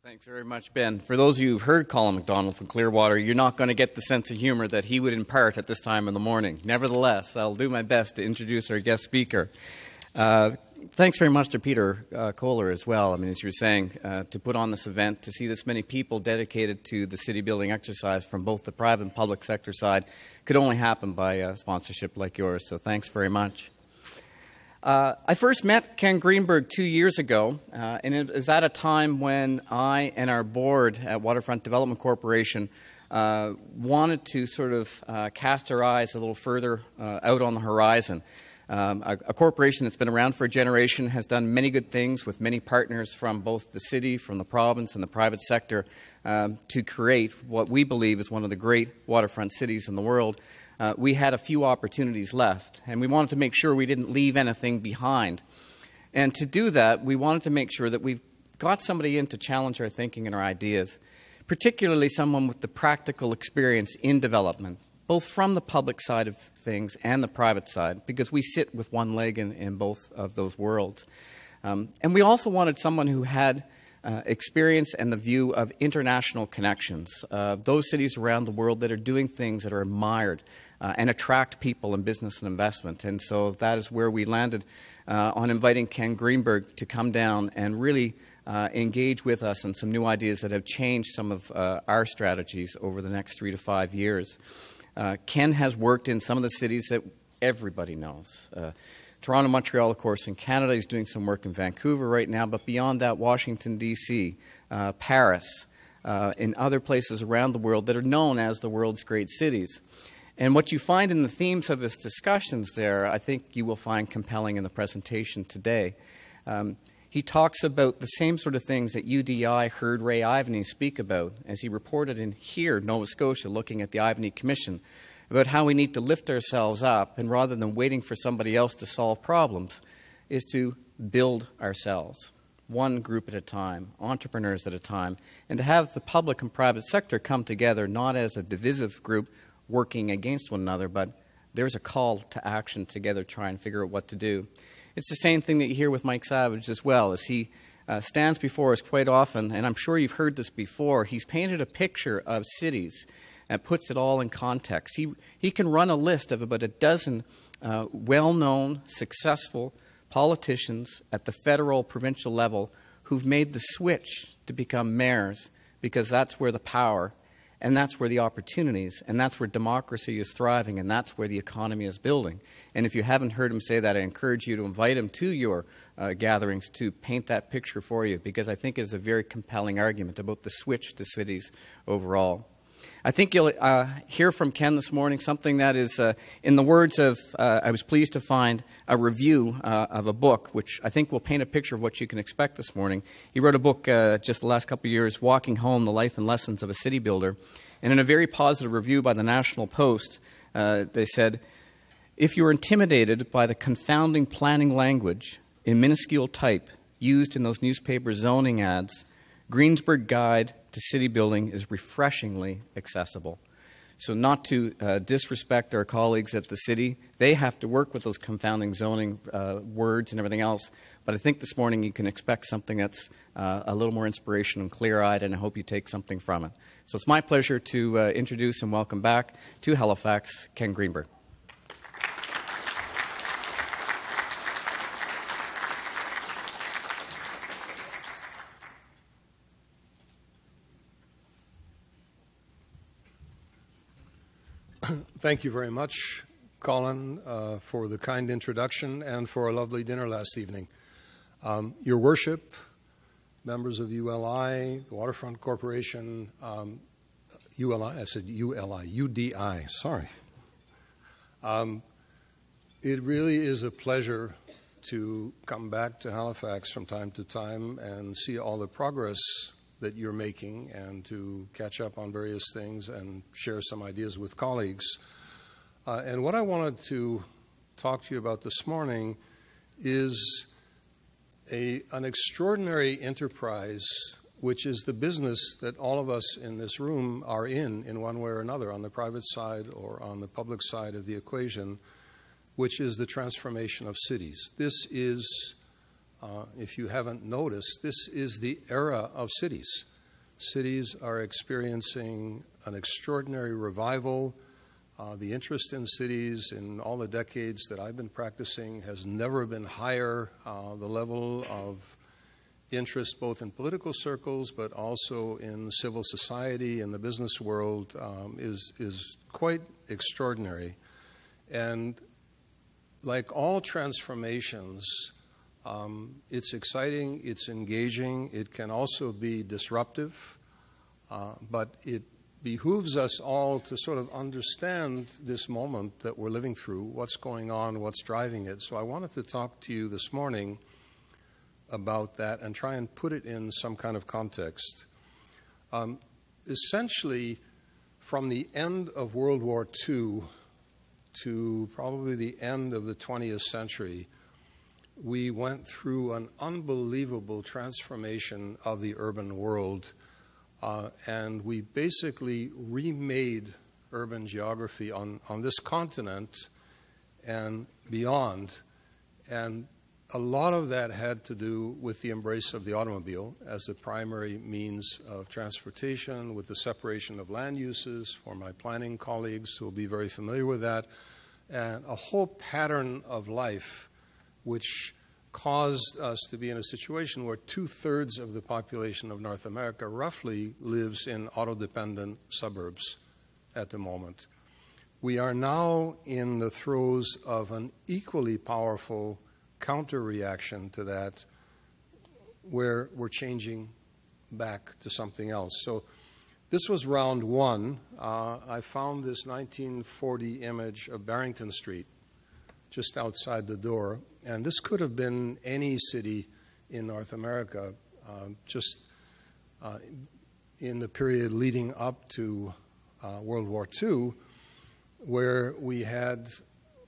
Thanks very much, Ben. For those of you who've heard Colin MacDonald from Clearwater, you're not going to get the sense of humor that he would impart at this time in the morning. Nevertheless, I'll do my best to introduce our guest speaker. Thanks very much to Peter Kohler as well. I mean, as you were saying, to put on this event, to see this many people dedicated to the city building exercise from both the private and public sector side could only happen by a sponsorship like yours. So thanks very much. I first met Ken Greenberg 2 years ago, and it was at a time when I and our board at Waterfront Development Corporation wanted to sort of cast our eyes a little further out on the horizon. A corporation that's been around for a generation, has done many good things with many partners from both the city, from the province, and the private sector to create what we believe is one of the great waterfront cities in the world. We had a few opportunities left, and we wanted to make sure we didn't leave anything behind. And to do that, we wanted to make sure that we've got somebody in to challenge our thinking and our ideas, particularly someone with the practical experience in development, both from the public side of things and the private side, because we sit with one leg in both of those worlds. And we also wanted someone who had experience and the view of international connections, those cities around the world that are doing things that are admired and attract people and business and investment. And so that is where we landed on inviting Ken Greenberg to come down and really engage with us on some new ideas that have changed some of our strategies over the next 3 to 5 years. Ken has worked in some of the cities that everybody knows. Toronto, Montreal, of course, in Canada. He's doing some work in Vancouver right now. But beyond that, Washington, D.C., Paris, in other places around the world that are known as the world's great cities. And what you find in the themes of his discussions there, I think you will find compelling in the presentation today. He talks about the same sort of things that UDI heard Ray Ivany speak about as he reported in here, Nova Scotia, looking at the Ivany Commission, about how we need to lift ourselves up, and rather than waiting for somebody else to solve problems, is to build ourselves, one group at a time, entrepreneurs at a time, and to have the public and private sector come together not as a divisive group working against one another, but there's a call to action together, try and figure out what to do. It's the same thing that you hear with Mike Savage as well, as he stands before us quite often, and I'm sure you've heard this before. He's painted a picture of cities and puts it all in context. He can run a list of about a dozen well-known, successful politicians at the federal, provincial level who've made the switch to become mayors, because that's where the power and that's where the opportunities, and that's where democracy is thriving, and that's where the economy is building. And if you haven't heard him say that, I encourage you to invite him to your gatherings to paint that picture for you, because I think it's a very compelling argument about the switch to cities overall. I think you'll hear from Ken this morning something that is, in the words of, I was pleased to find a review of a book, which I think will paint a picture of what you can expect this morning. He wrote a book just the last couple of years, Walking Home, The Life and Lessons of a City Builder. And in a very positive review by the National Post, they said, if you're intimidated by the confounding planning language in minuscule type used in those newspaper zoning ads, Greensburg Guide to City Building is refreshingly accessible. So not to disrespect our colleagues at the city, they have to work with those confounding zoning words and everything else. But I think this morning you can expect something that's a little more inspirational and clear-eyed, and I hope you take something from it. So it's my pleasure to introduce and welcome back to Halifax, Ken Greenberg. Thank you very much, Colin, for the kind introduction and for a lovely dinner last evening. Your Worship, members of ULI, the Waterfront Corporation, UDI, sorry. It really is a pleasure to come back to Halifax from time to time and see all the progress that you're making, and to catch up on various things and share some ideas with colleagues. And what I wanted to talk to you about this morning is an extraordinary enterprise, which is the business that all of us in this room are in one way or another, on the private side or on the public side of the equation, which is the transformation of cities. This is, if you haven't noticed, this is the era of cities. Cities are experiencing an extraordinary revival. The interest in cities in all the decades that I've been practicing has never been higher. The level of interest both in political circles but also in civil society and the business world is quite extraordinary. And like all transformations, it's exciting, it's engaging, it can also be disruptive, but it behooves us all to sort of understand this moment that we're living through, what's going on, what's driving it. So I wanted to talk to you this morning about that and try and put it in some kind of context. Essentially, from the end of World War II to probably the end of the 20th century, we went through an unbelievable transformation of the urban world, and we basically remade urban geography on this continent and beyond. And a lot of that had to do with the embrace of the automobile as the primary means of transportation, with the separation of land uses for my planning colleagues who will be very familiar with that, and a whole pattern of life which caused us to be in a situation where 2/3 of the population of North America roughly lives in auto-dependent suburbs at the moment. We are now in the throes of an equally powerful counter-reaction to that, where we're changing back to something else. So this was round one. I found this 1940 image of Barrington Street just outside the door, and this could have been any city in North America, in the period leading up to World War II, where we had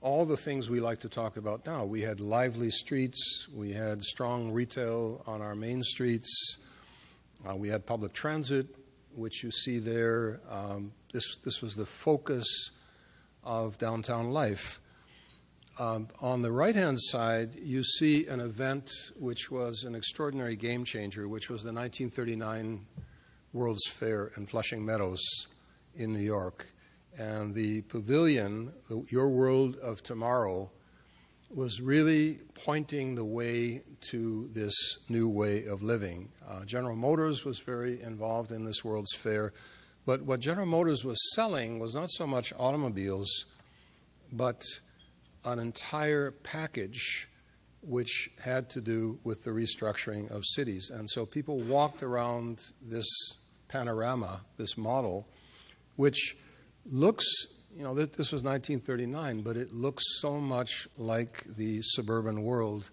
all the things we like to talk about now. We had lively streets, we had strong retail on our main streets, we had public transit, which you see there. This was the focus of downtown life. On the right-hand side, you see an event which was an extraordinary game changer, which was the 1939 World's Fair in Flushing Meadows in New York. And the pavilion, Your World of Tomorrow, was really pointing the way to this new way of living. General Motors was very involved in this World's Fair, but what General Motors was selling was not so much automobiles, but an entire package which had to do with the restructuring of cities. And so people walked around this panorama, this model, which looks, this was 1939, but it looks so much like the suburban world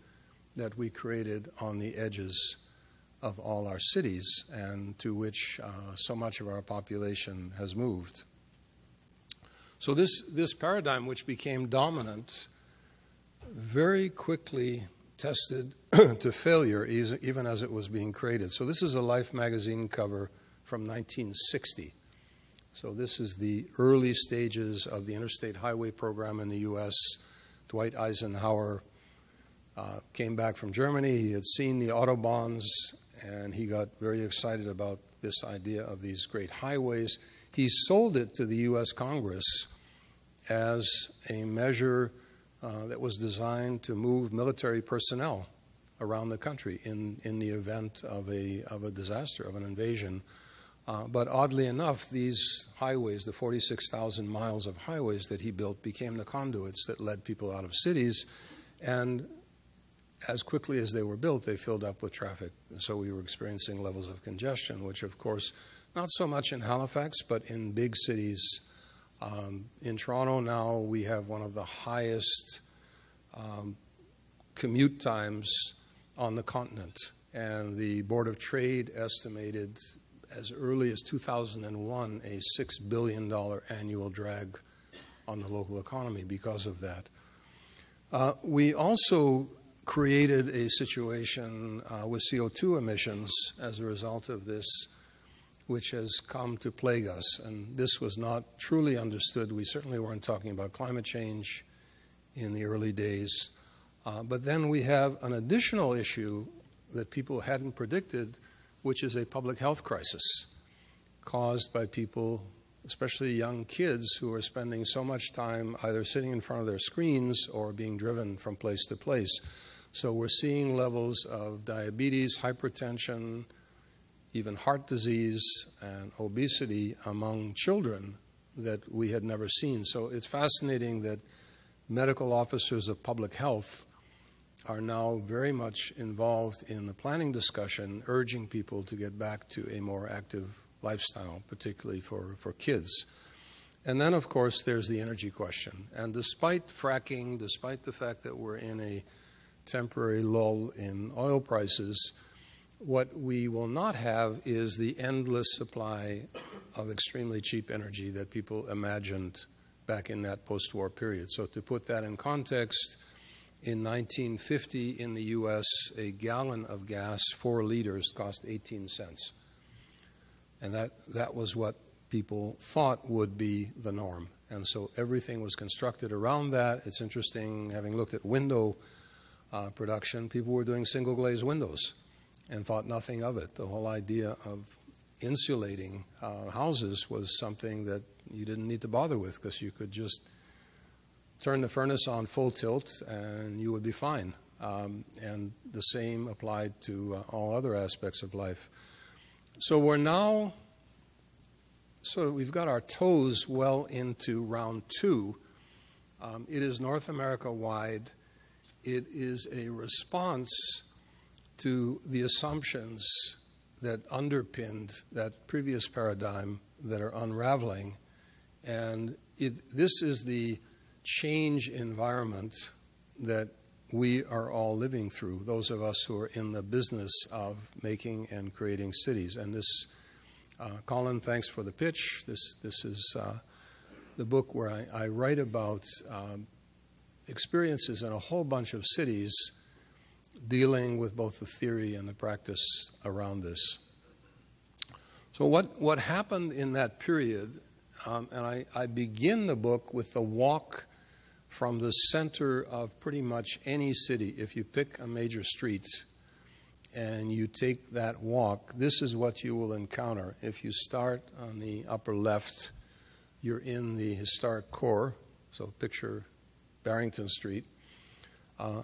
that we created on the edges of all our cities and to which so much of our population has moved. So this paradigm, which became dominant, very quickly tested to failure even as it was being created. So this is a Life magazine cover from 1960. So this is the early stages of the Interstate Highway Program in the U.S. Dwight Eisenhower came back from Germany. He had seen the Autobahns, and he got very excited about this idea of these great highways. He sold it to the U.S. Congress as a measure that was designed to move military personnel around the country in the event of a disaster, of an invasion. But oddly enough, these highways, the 46,000 miles of highways that he built, became the conduits that led people out of cities. And as quickly as they were built, they filled up with traffic. And so we were experiencing levels of congestion, which, of course, not so much in Halifax, but in big cities. In Toronto now, we have one of the highest commute times on the continent. And the Board of Trade estimated as early as 2001 a $6 billion annual drag on the local economy because of that. We also created a situation with CO2 emissions as a result of this, which has come to plague us. And this was not truly understood. We certainly weren't talking about climate change in the early days. But then we have an additional issue that people hadn't predicted, which is a public health crisis. caused by people, especially young kids, who are spending so much time either sitting in front of their screens or being driven from place to place. So we're seeing levels of diabetes, hypertension, even heart disease and obesity among children that we had never seen. So it's fascinating that medical officers of public health are now very much involved in the planning discussion, urging people to get back to a more active lifestyle, particularly for kids. And then, of course, there's the energy question. And despite fracking, despite the fact that we're in a temporary lull in oil prices, what we will not have is the endless supply of extremely cheap energy that people imagined back in that post-war period. So to put that in context, in 1950 in the U.S., a gallon of gas, 4 liters, cost 18 cents. And that was what people thought would be the norm. And so everything was constructed around that. It's interesting, having looked at window production, people were doing single-glazed windows and thought nothing of it. The whole idea of insulating houses was something that you didn't need to bother with, because you could just turn the furnace on full tilt and you would be fine. And the same applied to all other aspects of life. So we're now we've got our toes well into round 2. It is North America-wide. It is a response to the assumptions that underpinned that previous paradigm that are unraveling. And this is the change environment that we are all living through, those of us who are in the business of making and creating cities. And this, Colin, thanks for the pitch. This is the book where I write about experiences in a whole bunch of cities dealing with both the theory and the practice around this. So what happened in that period, and I begin the book with the walk from the center of pretty much any city. If you pick a major street and you take that walk, this is what you will encounter. If you start on the upper left, you're in the historic core, so picture Barrington Street.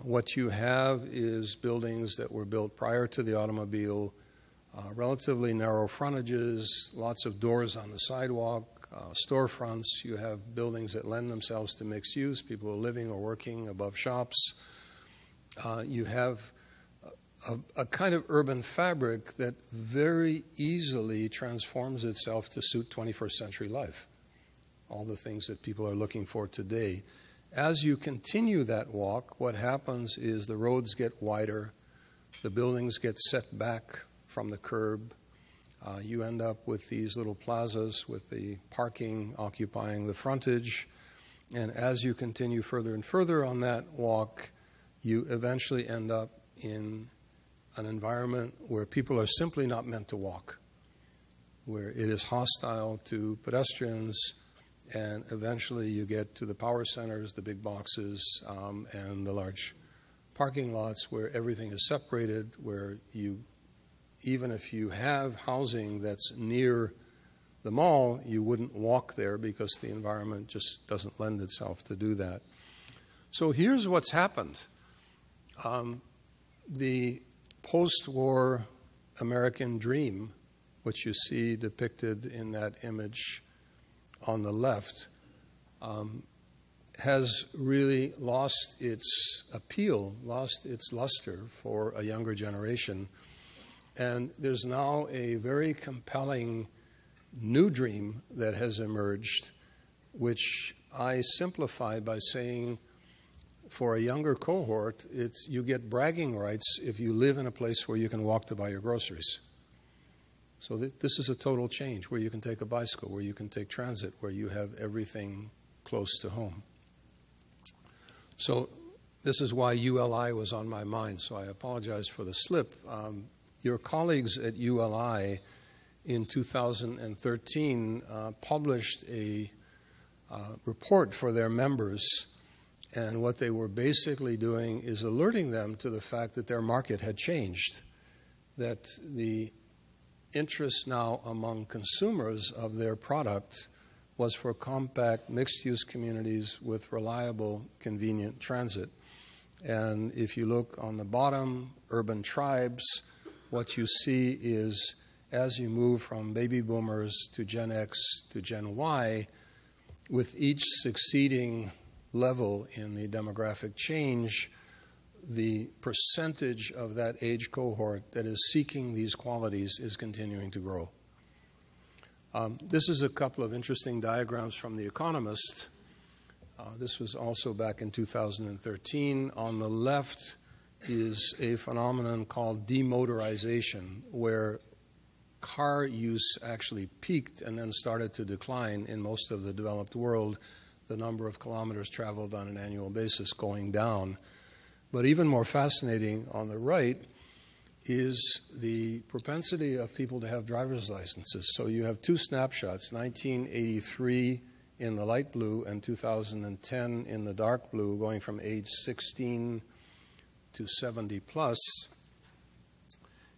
What you have is buildings that were built prior to the automobile, relatively narrow frontages, lots of doors on the sidewalk, storefronts. You have buildings that lend themselves to mixed use. People are living or working above shops. You have a kind of urban fabric that very easily transforms itself to suit 21st century life, all the things that people are looking for today. As you continue that walk, what happens is the roads get wider, the buildings get set back from the curb. You end up with these little plazas with the parking occupying the frontage. And as you continue further and further on that walk, you eventually end up in an environment where people are simply not meant to walk, where it is hostile to pedestrians. And eventually you get to the power centers, the big boxes, and the large parking lots where everything is separated, where you, even if you have housing that's near the mall, you wouldn't walk there because the environment just doesn't lend itself to do that. So here's what's happened. The post-war American dream, which you see depicted in that image on the left, has really lost its appeal, lost its luster for a younger generation. And there's now a very compelling new dream that has emerged, which I simplify by saying for a younger cohort, you get bragging rights if you live in a place where you can walk to buy your groceries. So this is a total change, where you can take a bicycle, where you can take transit, where you have everything close to home. So this is why ULI was on my mind, so I apologize for the slip. Your colleagues at ULI in 2013 published a report for their members, and what they were basically doing is alerting them to the fact that their market had changed, that the interest now among consumers of their product was for compact, mixed-use communities with reliable, convenient transit. And if you look on the bottom, urban tribes, what you see is as you move from baby boomers to Gen X to Gen Y, with each succeeding level in the demographic change, the percentage of that age cohort that is seeking these qualities is continuing to grow. This is a couple of interesting diagrams from The Economist. This was also back in 2013. On the left is a phenomenon called demotorization, where car use actually peaked and then started to decline in most of the developed world, the number of kilometers traveled on an annual basis going down. But even more fascinating on the right is the propensity of people to have driver's licenses. So you have two snapshots, 1983 in the light blue and 2010 in the dark blue, going from age 16 to 70 plus.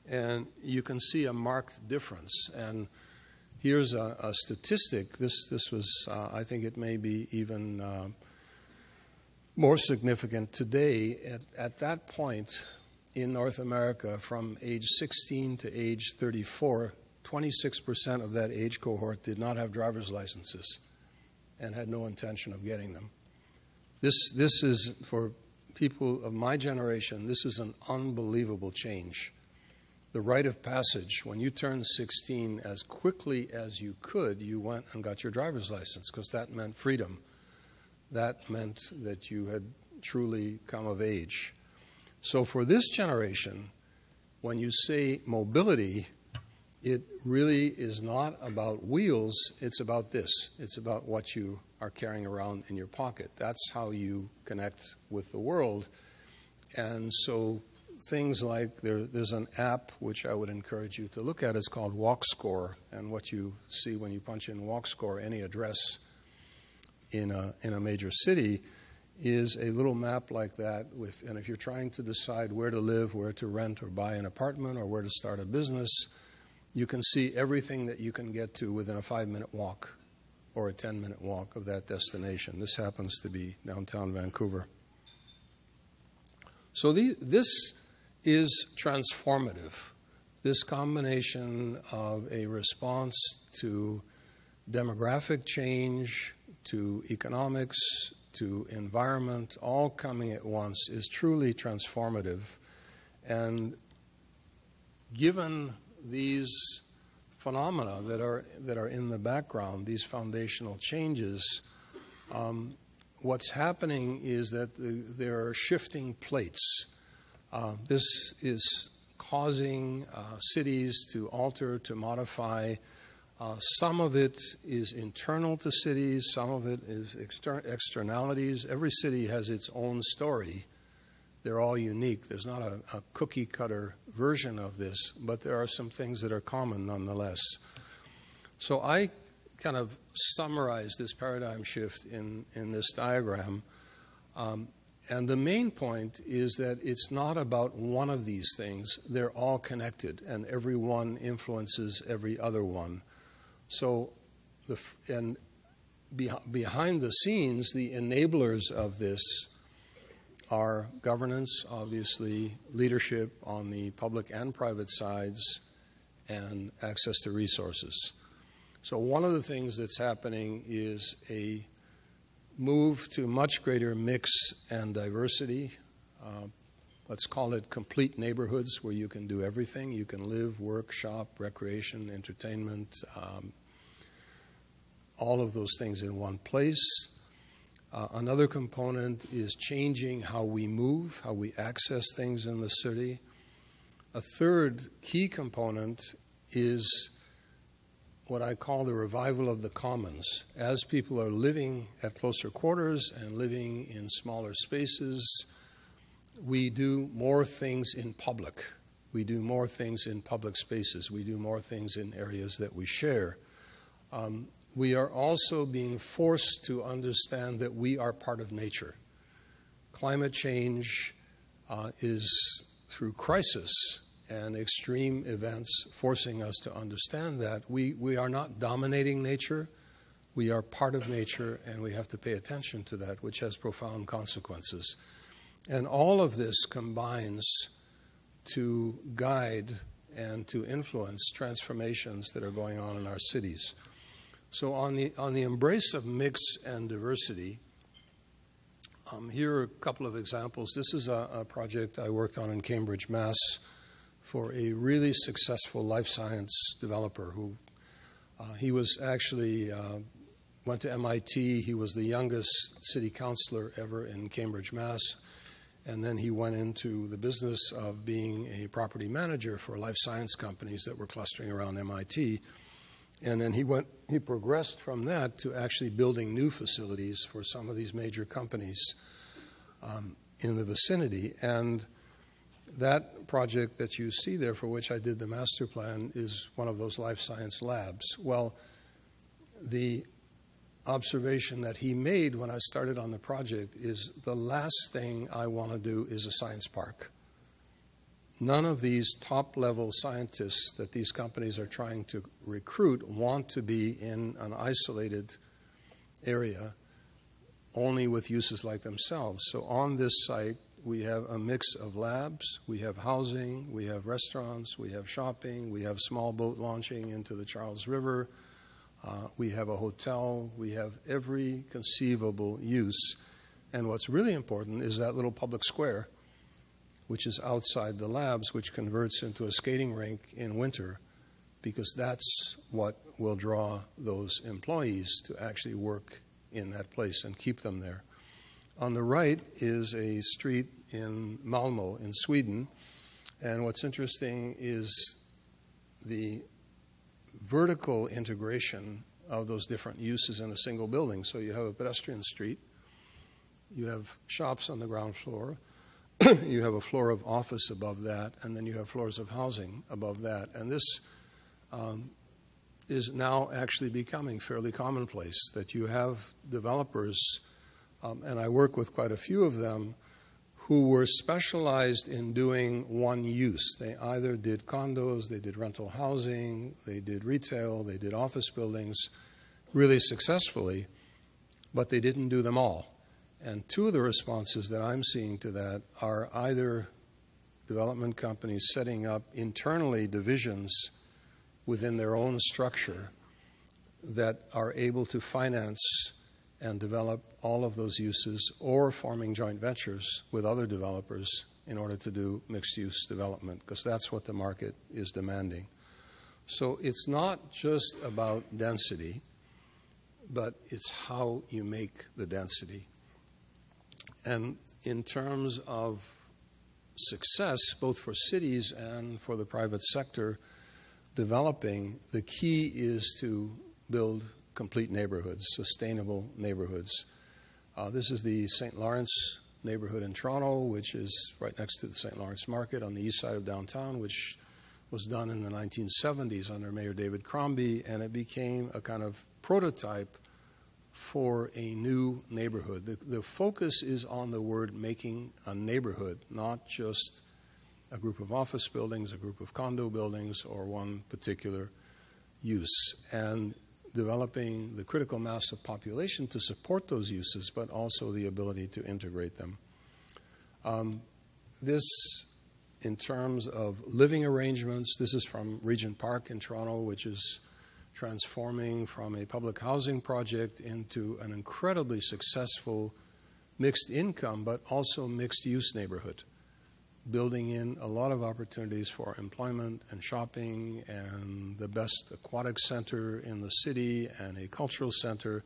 And you can see a marked difference. And here's a statistic. This was, I think it may be even more significant today. At that point in North America, from age 16 to age 34, 26% of that age cohort did not have driver's licenses and had no intention of getting them. This is, for people of my generation, this is an unbelievable change. The rite of passage, when you turned 16, as quickly as you could, you went and got your driver's license, because that meant freedom. That meant that you had truly come of age. So for this generation, when you say mobility, it really is not about wheels, it's about this. It's about what you are carrying around in your pocket. That's how you connect with the world. And so things like there's an app which I would encourage you to look at. It's called Walk Score, and what you see when you punch in Walk Score, any address in a major city, is a little map like that. And if you're trying to decide where to live, where to rent or buy an apartment, or where to start a business, you can see everything that you can get to within a 5-minute walk or a 10-minute walk of that destination. This happens to be downtown Vancouver. So this is transformative. This combination of a response to demographic change, to economics, to environment, all coming at once, is truly transformative. And given these phenomena that are in the background, these foundational changes, what's happening is that there are shifting plates. This is causing cities to alter, to modify. Some of it is internal to cities, some of it is externalities. Every city has its own story. They're all unique. There's not a cookie-cutter version of this, but there are some things that are common nonetheless. So I kind of summarize this paradigm shift in this diagram. And the main point is that it's not about one of these things. They're all connected, and every one influences every other one. So, behind the scenes, the enablers of this are governance, obviously, leadership on the public and private sides, and access to resources. So one of the things that's happening is a move to much greater mix and diversity. Let's call it complete neighborhoods, where you can do everything. You can live, work, shop, recreation, entertainment, all of those things in one place. Another component is changing how we move, how we access things in the city. A third key component is what I call the revival of the commons. As people are living at closer quarters and living in smaller spaces, we do more things in public. We do more things in public spaces. We do more things in areas that we share. We are also being forced to understand that we are part of nature. Climate change is through crisis, and extreme events forcing us to understand that we are not dominating nature. We are part of nature, and we have to pay attention to that, which has profound consequences. And all of this combines to guide and to influence transformations that are going on in our cities. So on the embrace of mix and diversity, here are a couple of examples. This is a project I worked on in Cambridge, Mass, for a really successful life science developer who he was actually went to MIT. He was the youngest city councilor ever in Cambridge, Mass. And then he went into the business of being a property manager for life science companies that were clustering around MIT. And then he progressed from that to actually building new facilities for some of these major companies in the vicinity. And that project that you see there, for which I did the master plan, is one of those life science labs. Well, the observation that he made when I started on the project is the last thing I want to do is a science park. None of these top-level scientists that these companies are trying to recruit want to be in an isolated area only with uses like themselves. So on this site, we have a mix of labs, we have housing, we have restaurants, we have shopping, we have small boat launching into the Charles River, we have a hotel, we have every conceivable use. And what's really important is that little public square, which is outside the labs, which converts into a skating rink in winter, because that's what will draw those employees to actually work in that place and keep them there. On the right is a street in Malmö in Sweden, and what's interesting is the vertical integration of those different uses in a single building. So you have a pedestrian street, you have shops on the ground floor, you have a floor of office above that, and then you have floors of housing above that. And this is now actually becoming fairly commonplace, that you have developers, and I work with quite a few of them, who were specialized in doing one use. They either did condos, they did rental housing, they did retail, they did office buildings really successfully, but they didn't do them all. And two of the responses that I'm seeing to that are either development companies setting up internally divisions within their own structure that are able to finance and develop all of those uses, or forming joint ventures with other developers in order to do mixed-use development, because that's what the market is demanding. So it's not just about density, but it's how you make the density. And in terms of success, both for cities and for the private sector developing, the key is to build complete neighborhoods, sustainable neighborhoods. This is the St. Lawrence neighborhood in Toronto, which is right next to the St. Lawrence Market on the east side of downtown, which was done in the 1970s under Mayor David Crombie, and it became a kind of prototype for a new neighborhood. The focus is on the word making a neighborhood, not just a group of office buildings, a group of condo buildings, or one particular use. And developing the critical mass of population to support those uses, but also the ability to integrate them. This, in terms of living arrangements, this is from Regent Park in Toronto, which is transforming from a public housing project into an incredibly successful mixed income, but also mixed use neighborhood, building in a lot of opportunities for employment and shopping and the best aquatic center in the city and a cultural center.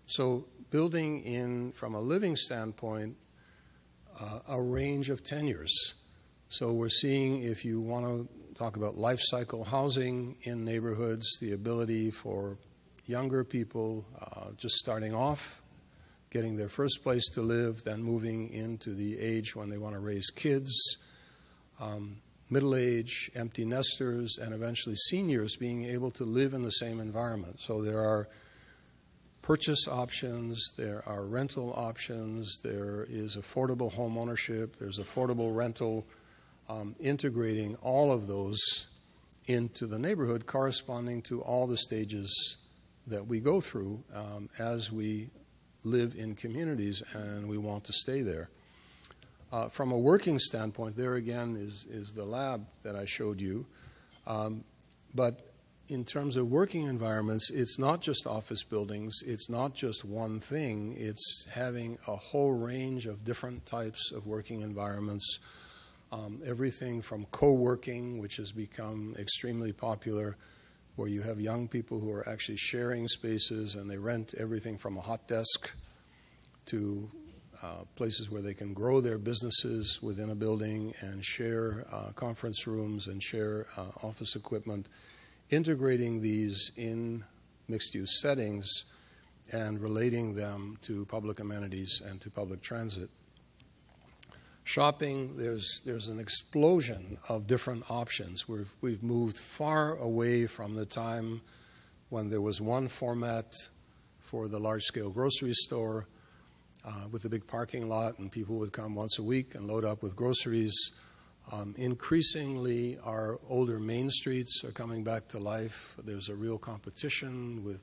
So building in, from a living standpoint, a range of tenures. So we're seeing, if you want to talk about life cycle housing in neighborhoods, the ability for younger people just starting off, getting their first place to live, then moving into the age when they want to raise kids, middle age, empty nesters, and eventually seniors being able to live in the same environment. So there are purchase options, there are rental options, there is affordable home ownership, there's affordable rental integrating all of those into the neighborhood corresponding to all the stages that we go through as we live in communities and we want to stay there. From a working standpoint, there again is the lab that I showed you. But in terms of working environments, it's not just office buildings, it's not just one thing, it's having a whole range of different types of working environments. Everything from co-working, which has become extremely popular, where you have young people who are actually sharing spaces and they rent everything from a hot desk to places where they can grow their businesses within a building and share conference rooms and share office equipment, integrating these in mixed-use settings and relating them to public amenities and to public transit. Shopping, there's an explosion of different options. We've moved far away from the time when there was one format for the large-scale grocery store with a big parking lot, and people would come once a week and load up with groceries. Increasingly, our older main streets are coming back to life. There's a real competition with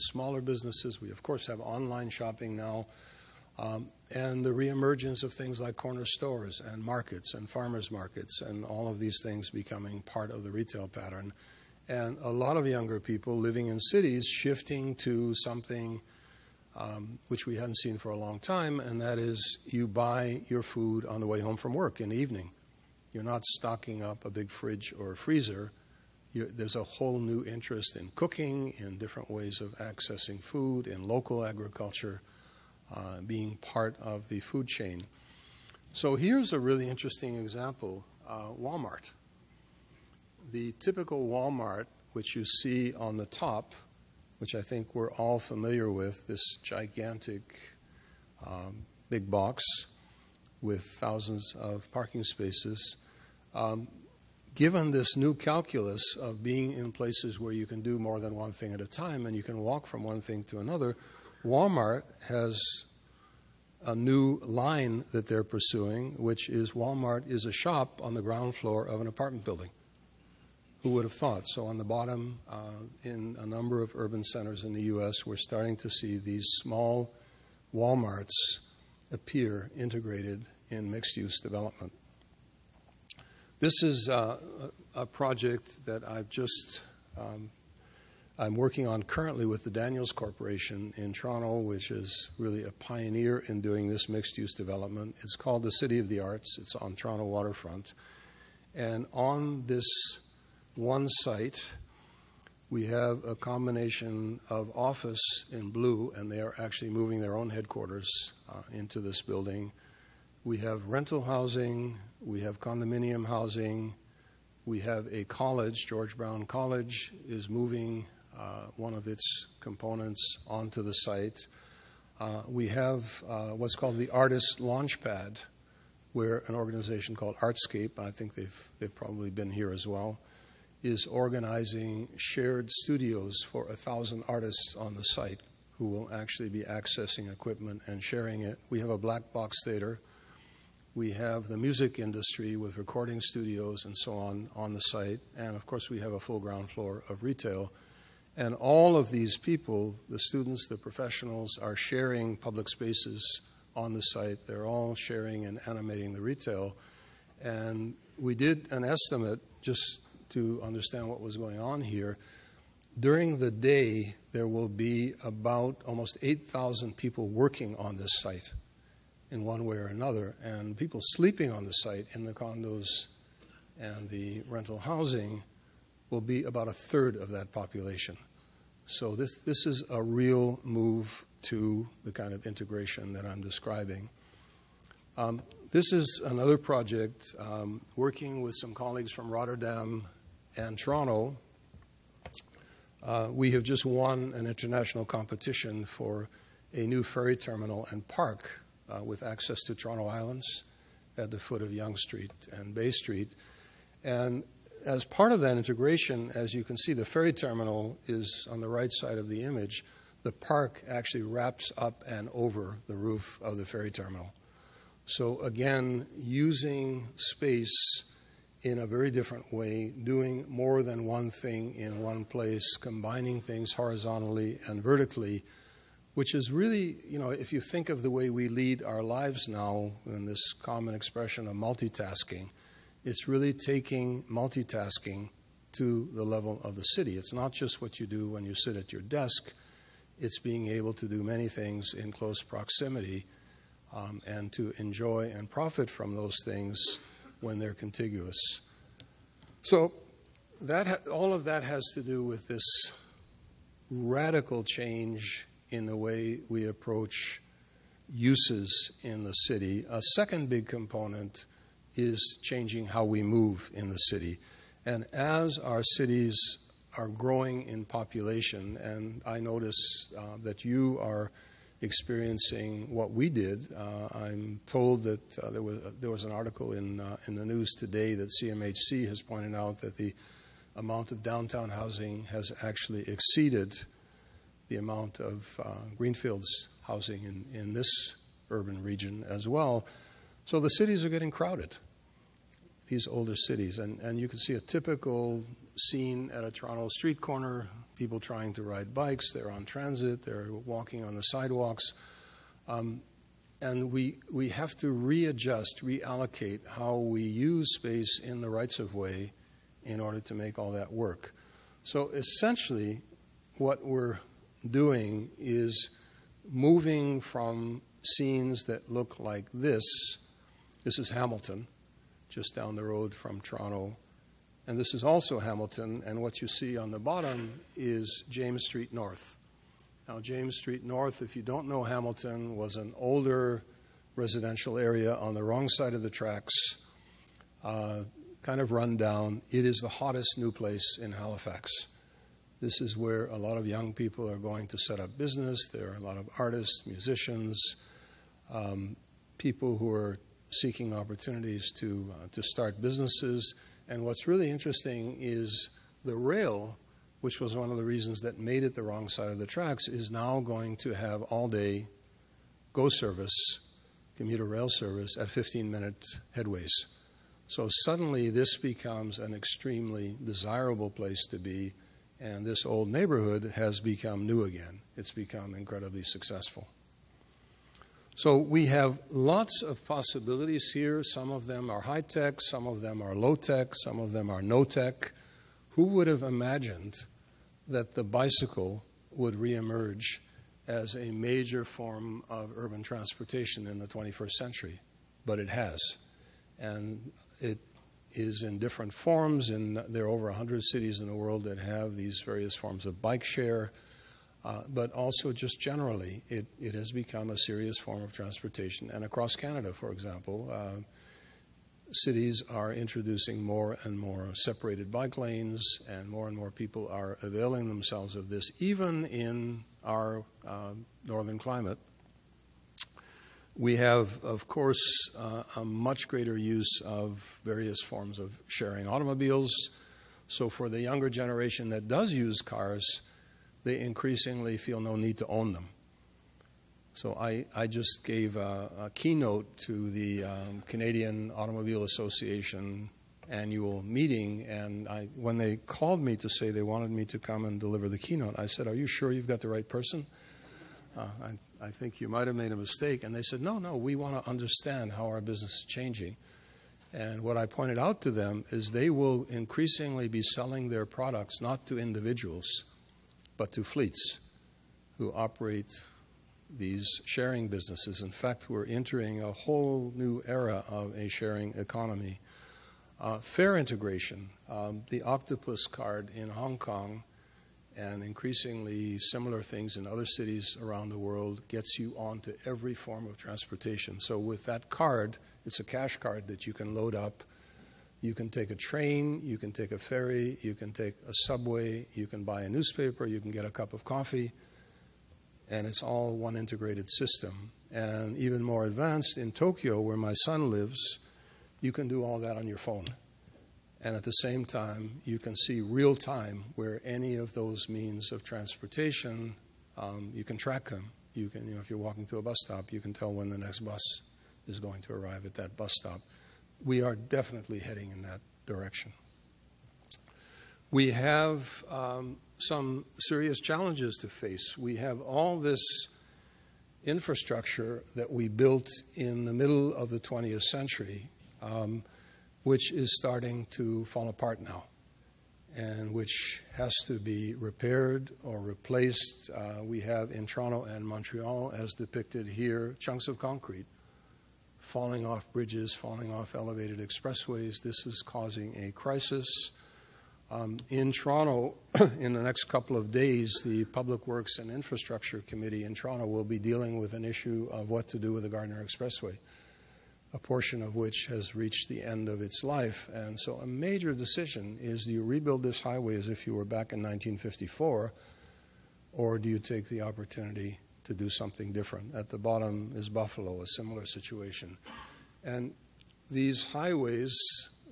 smaller businesses. We, of course, have online shopping now. And the reemergence of things like corner stores and markets and farmers markets and all of these things becoming part of the retail pattern. And a lot of younger people living in cities shifting to something which we hadn't seen for a long time, and that is you buy your food on the way home from work in the evening. You're not stocking up a big fridge or a freezer. There's a whole new interest in cooking, in different ways of accessing food, in local agriculture, being part of the food chain. So here's a really interesting example, Walmart. The typical Walmart, which you see on the top, which I think we're all familiar with, this gigantic big box with thousands of parking spaces. Given this new calculus of being in places where you can do more than one thing at a time and you can walk from one thing to another, Walmart has a new line that they're pursuing, which is Walmart is a shop on the ground floor of an apartment building. Who would have thought? So on the bottom, in a number of urban centers in the U.S., we're starting to see these small Walmarts appear integrated in mixed-use development. This is a project that I'm working on currently with the Daniels Corporation in Toronto, which is really a pioneer in doing this mixed-use development. It's called the City of the Arts. It's on Toronto Waterfront. And on this one site, we have a combination of office in blue, and they are actually moving their own headquarters into this building. We have rental housing, we have condominium housing, we have a college, George Brown College is moving one of its components onto the site. We have what's called the Artist Launchpad, where an organization called Artscape, and I think they've probably been here as well, is organizing shared studios for 1,000 artists on the site who will actually be accessing equipment and sharing it. We have a black box theater. We have the music industry with recording studios and so on the site. And, of course, we have a full ground floor of retail. And all of these people, the students, the professionals, are sharing public spaces on the site. They're all sharing and animating the retail. And we did an estimate just to understand what was going on here. During the day, there will be about almost 8,000 people working on this site in one way or another, and people sleeping on the site in the condos and the rental housing will be about a third of that population. So this is a real move to the kind of integration that I'm describing. This is another project working with some colleagues from Rotterdam and Toronto. We have just won an international competition for a new ferry terminal and park with access to Toronto Islands at the foot of Yonge Street and Bay Street. And as part of that integration, as you can see, the ferry terminal is on the right side of the image. The park actually wraps up and over the roof of the ferry terminal. So again, using space in a very different way, doing more than one thing in one place, combining things horizontally and vertically, which is really, if you think of the way we lead our lives now in this common expression of multitasking, it's really taking multitasking to the level of the city. It's not just what you do when you sit at your desk. It's being able to do many things in close proximity and to enjoy and profit from those things when they're contiguous. So all of that has to do with this radical change in the way we approach uses in the city. A second big component is changing how we move in the city. And as our cities are growing in population, and I notice that you are experiencing what we did. I'm told that there was an article in the news today that CMHC has pointed out that the amount of downtown housing has actually exceeded the amount of greenfields housing in this urban region as well. So the cities are getting crowded, these older cities. And you can see a typical scene at a Toronto street corner, people trying to ride bikes, they're on transit, they're walking on the sidewalks. And we have to readjust, reallocate how we use space in the rights-of-way in order to make all that work. So essentially, what we're doing is moving from scenes that look like this. This is Hamilton, just down the road from Toronto. And this is also Hamilton, and what you see on the bottom is James Street North. Now, James Street North, if you don't know Hamilton, was an older residential area on the wrong side of the tracks, kind of run down. It is the hottest new place in Halifax. This is where a lot of young people are going to set up business. There are a lot of artists, musicians, people who are seeking opportunities to start businesses. And what's really interesting is the rail, which was one of the reasons that made it the wrong side of the tracks, is now going to have all-day GO service, commuter rail service, at 15-minute headways. So suddenly this becomes an extremely desirable place to be, and this old neighborhood has become new again. It's become incredibly successful. So we have lots of possibilities here. Some of them are high-tech, some of them are low-tech, some of them are no-tech. Who would have imagined that the bicycle would reemerge as a major form of urban transportation in the 21st century? But it has. And it is in different forms, and there are over 100 cities in the world that have these various forms of bike share. But also just generally, it has become a serious form of transportation. And across Canada, for example, cities are introducing more and more separated bike lanes, and more people are availing themselves of this, even in our northern climate. We have, of course, a much greater use of various forms of sharing automobiles. So for the younger generation that does use cars, they increasingly feel no need to own them. So I just gave a keynote to the Canadian Automobile Association annual meeting, and when they called me to say they wanted me to come and deliver the keynote, I said, "Are you sure you've got the right person? I think you might have made a mistake." And they said, no, we want to understand how our business is changing. And what I pointed out to them is they will increasingly be selling their products not to individuals, but to fleets who operate these sharing businesses. In fact, we're entering a whole new era of a sharing economy. Fare integration, the Octopus card in Hong Kong, and increasingly similar things in other cities around the world, gets you onto every form of transportation. So with that card, it's a cash card that you can load up. You can take a train, you can take a ferry, you can take a subway, you can buy a newspaper, you can get a cup of coffee, and it's all one integrated system. And even more advanced, in Tokyo, where my son lives, you can do all that on your phone. And at the same time, you can see real time where any of those means of transportation, you can track them. You can, if you're walking to a bus stop, you can tell when the next bus is going to arrive at that bus stop. We are definitely heading in that direction. We have some serious challenges to face. We have all this infrastructure that we built in the middle of the 20th century, which is starting to fall apart now, and which has to be repaired or replaced. We have in Toronto and Montreal, as depicted here, chunks of concrete falling off bridges, falling off elevated expressways. This is causing a crisis. In Toronto, in the next couple of days, the Public Works and Infrastructure Committee in Toronto will be dealing with an issue of what to do with the Gardiner Expressway, a portion of which has reached the end of its life. And so a major decision is, do you rebuild this highway as if you were back in 1954, or do you take the opportunity to do something different? At the bottom is Buffalo, a similar situation. And these highways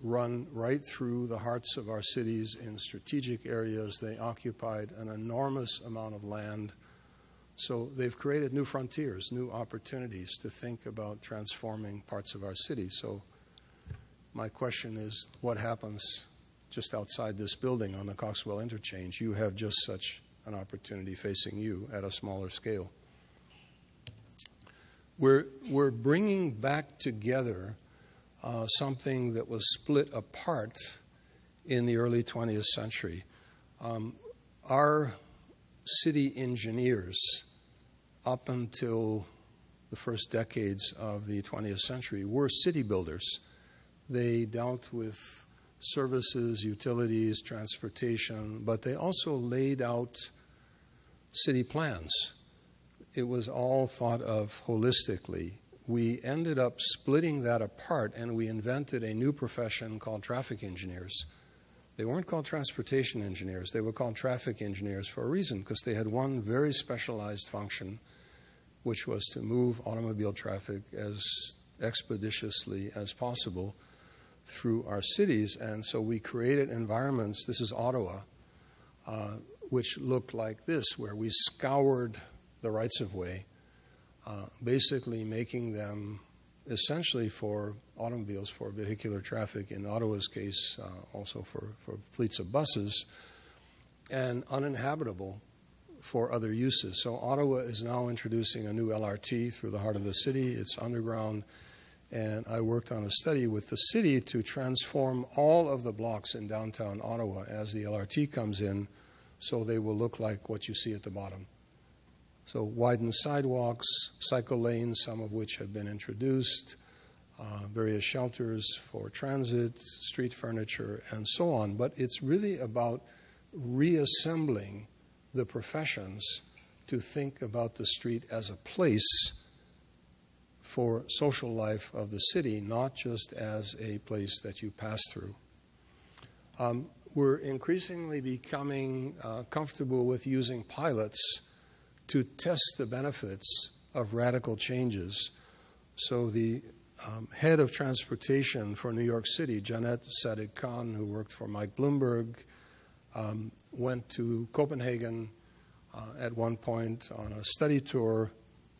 run right through the hearts of our cities in strategic areas. They occupied an enormous amount of land. So they've created new frontiers, new opportunities to think about transforming parts of our city. So my question is, what happens just outside this building on the Coxwell Interchange? You have just such an opportunity facing you at a smaller scale. We're bringing back together something that was split apart in the early 20th century. Our city engineers, up until the first decades of the 20th century, were city builders. They dealt with services, utilities, transportation, but they also laid out city plans. It was all thought of holistically. We ended up splitting that apart, and we invented a new profession called traffic engineers. They weren't called transportation engineers. They were called traffic engineers for a reason, because they had one very specialized function, which was to move automobile traffic as expeditiously as possible through our cities. And so we created environments, this is Ottawa, which looked like this, where we scoured the rights-of-way, basically making them essentially for automobiles, for vehicular traffic, in Ottawa's case, also for fleets of buses, and uninhabitable for other uses. So Ottawa is now introducing a new LRT through the heart of the city. It's underground, and I worked on a study with the city to transform all of the blocks in downtown Ottawa as the LRT comes in, so they will look like what you see at the bottom. So widened sidewalks, cycle lanes, some of which have been introduced, various shelters for transit, street furniture, and so on. But it's really about reassembling the professions to think about the street as a place for social life of the city, not just as a place that you pass through. We're increasingly becoming comfortable with using pilots to test the benefits of radical changes. So the head of transportation for New York City, Janet Sadiq-Khan, who worked for Mike Bloomberg, went to Copenhagen at one point on a study tour,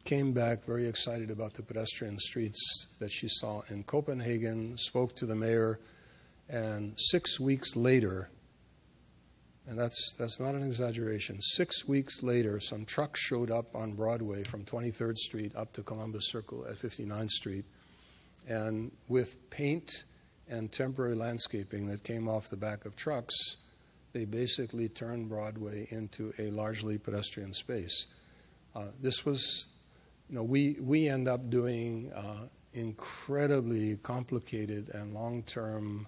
came back very excited about the pedestrian streets that she saw in Copenhagen, spoke to the mayor, and 6 weeks later, and that's not an exaggeration, 6 weeks later, some trucks showed up on Broadway from 23rd Street up to Columbus Circle at 59th Street, and with paint and temporary landscaping that came off the back of trucks, they basically turned Broadway into a largely pedestrian space. This was, we end up doing incredibly complicated and long-term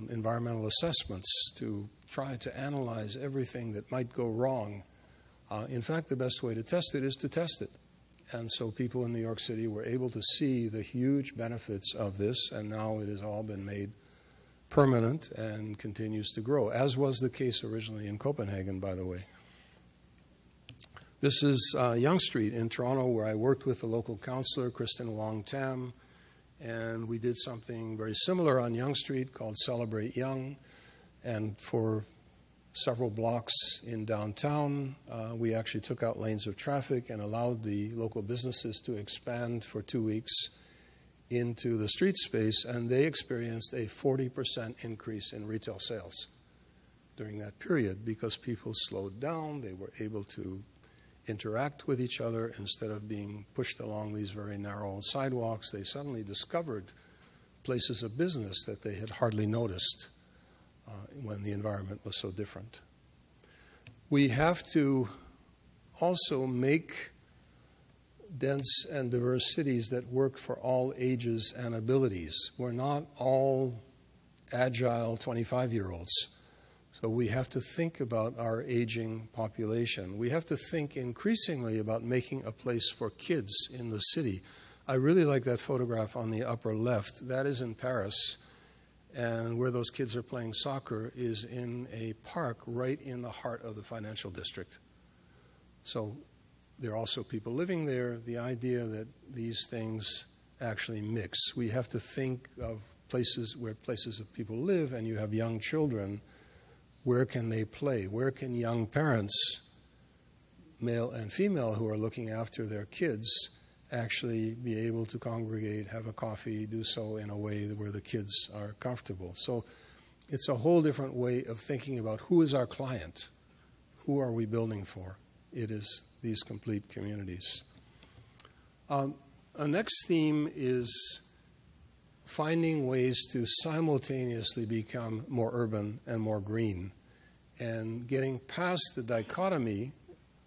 environmental assessments to try to analyze everything that might go wrong. In fact, the best way to test it is to test it. And so people in New York City were able to see the huge benefits of this, and now it has all been made permanent and continues to grow, as was the case originally in Copenhagen, by the way. This is Yonge Street in Toronto, where I worked with the local councillor, Kristen Wong-Tam, and we did something very similar on Yonge Street called Celebrate Yonge. And for several blocks in downtown, we actually took out lanes of traffic and allowed the local businesses to expand for 2 weeks into the street space, and they experienced a 40% increase in retail sales during that period because people slowed down. They were able to interact with each other instead of being pushed along these very narrow sidewalks. They suddenly discovered places of business that they had hardly noticed when the environment was so different. We have to also make dense and diverse cities that work for all ages and abilities. We're not all agile 25-year-olds. So we have to think about our aging population. We have to think increasingly about making a place for kids in the city. I really like that photograph on the upper left. That is in Paris, and where those kids are playing soccer is in a park right in the heart of the financial district. So there are also people living there. The idea that these things actually mix. We have to think of places where places of people live, and you have young children. Where can they play? Where can young parents, male and female, who are looking after their kids, actually be able to congregate, have a coffee, do so in a way where the kids are comfortable? So it's a whole different way of thinking about who is our client, who are we building for. It is these complete communities. A next theme is finding ways to simultaneously become more urban and more green, and getting past the dichotomy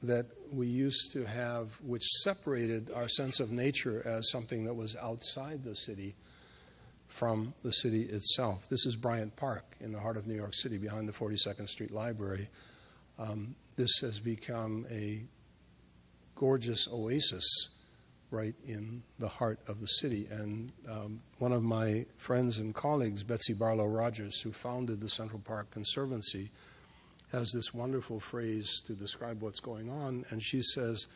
that we used to have, which separated our sense of nature as something that was outside the city from the city itself. This is Bryant Park in the heart of New York City, behind the 42nd Street Library. This has become a gorgeous oasis right in the heart of the city. And one of my friends and colleagues, Betsy Barlow Rogers, who founded the Central Park Conservancy, has this wonderful phrase to describe what's going on. And she says,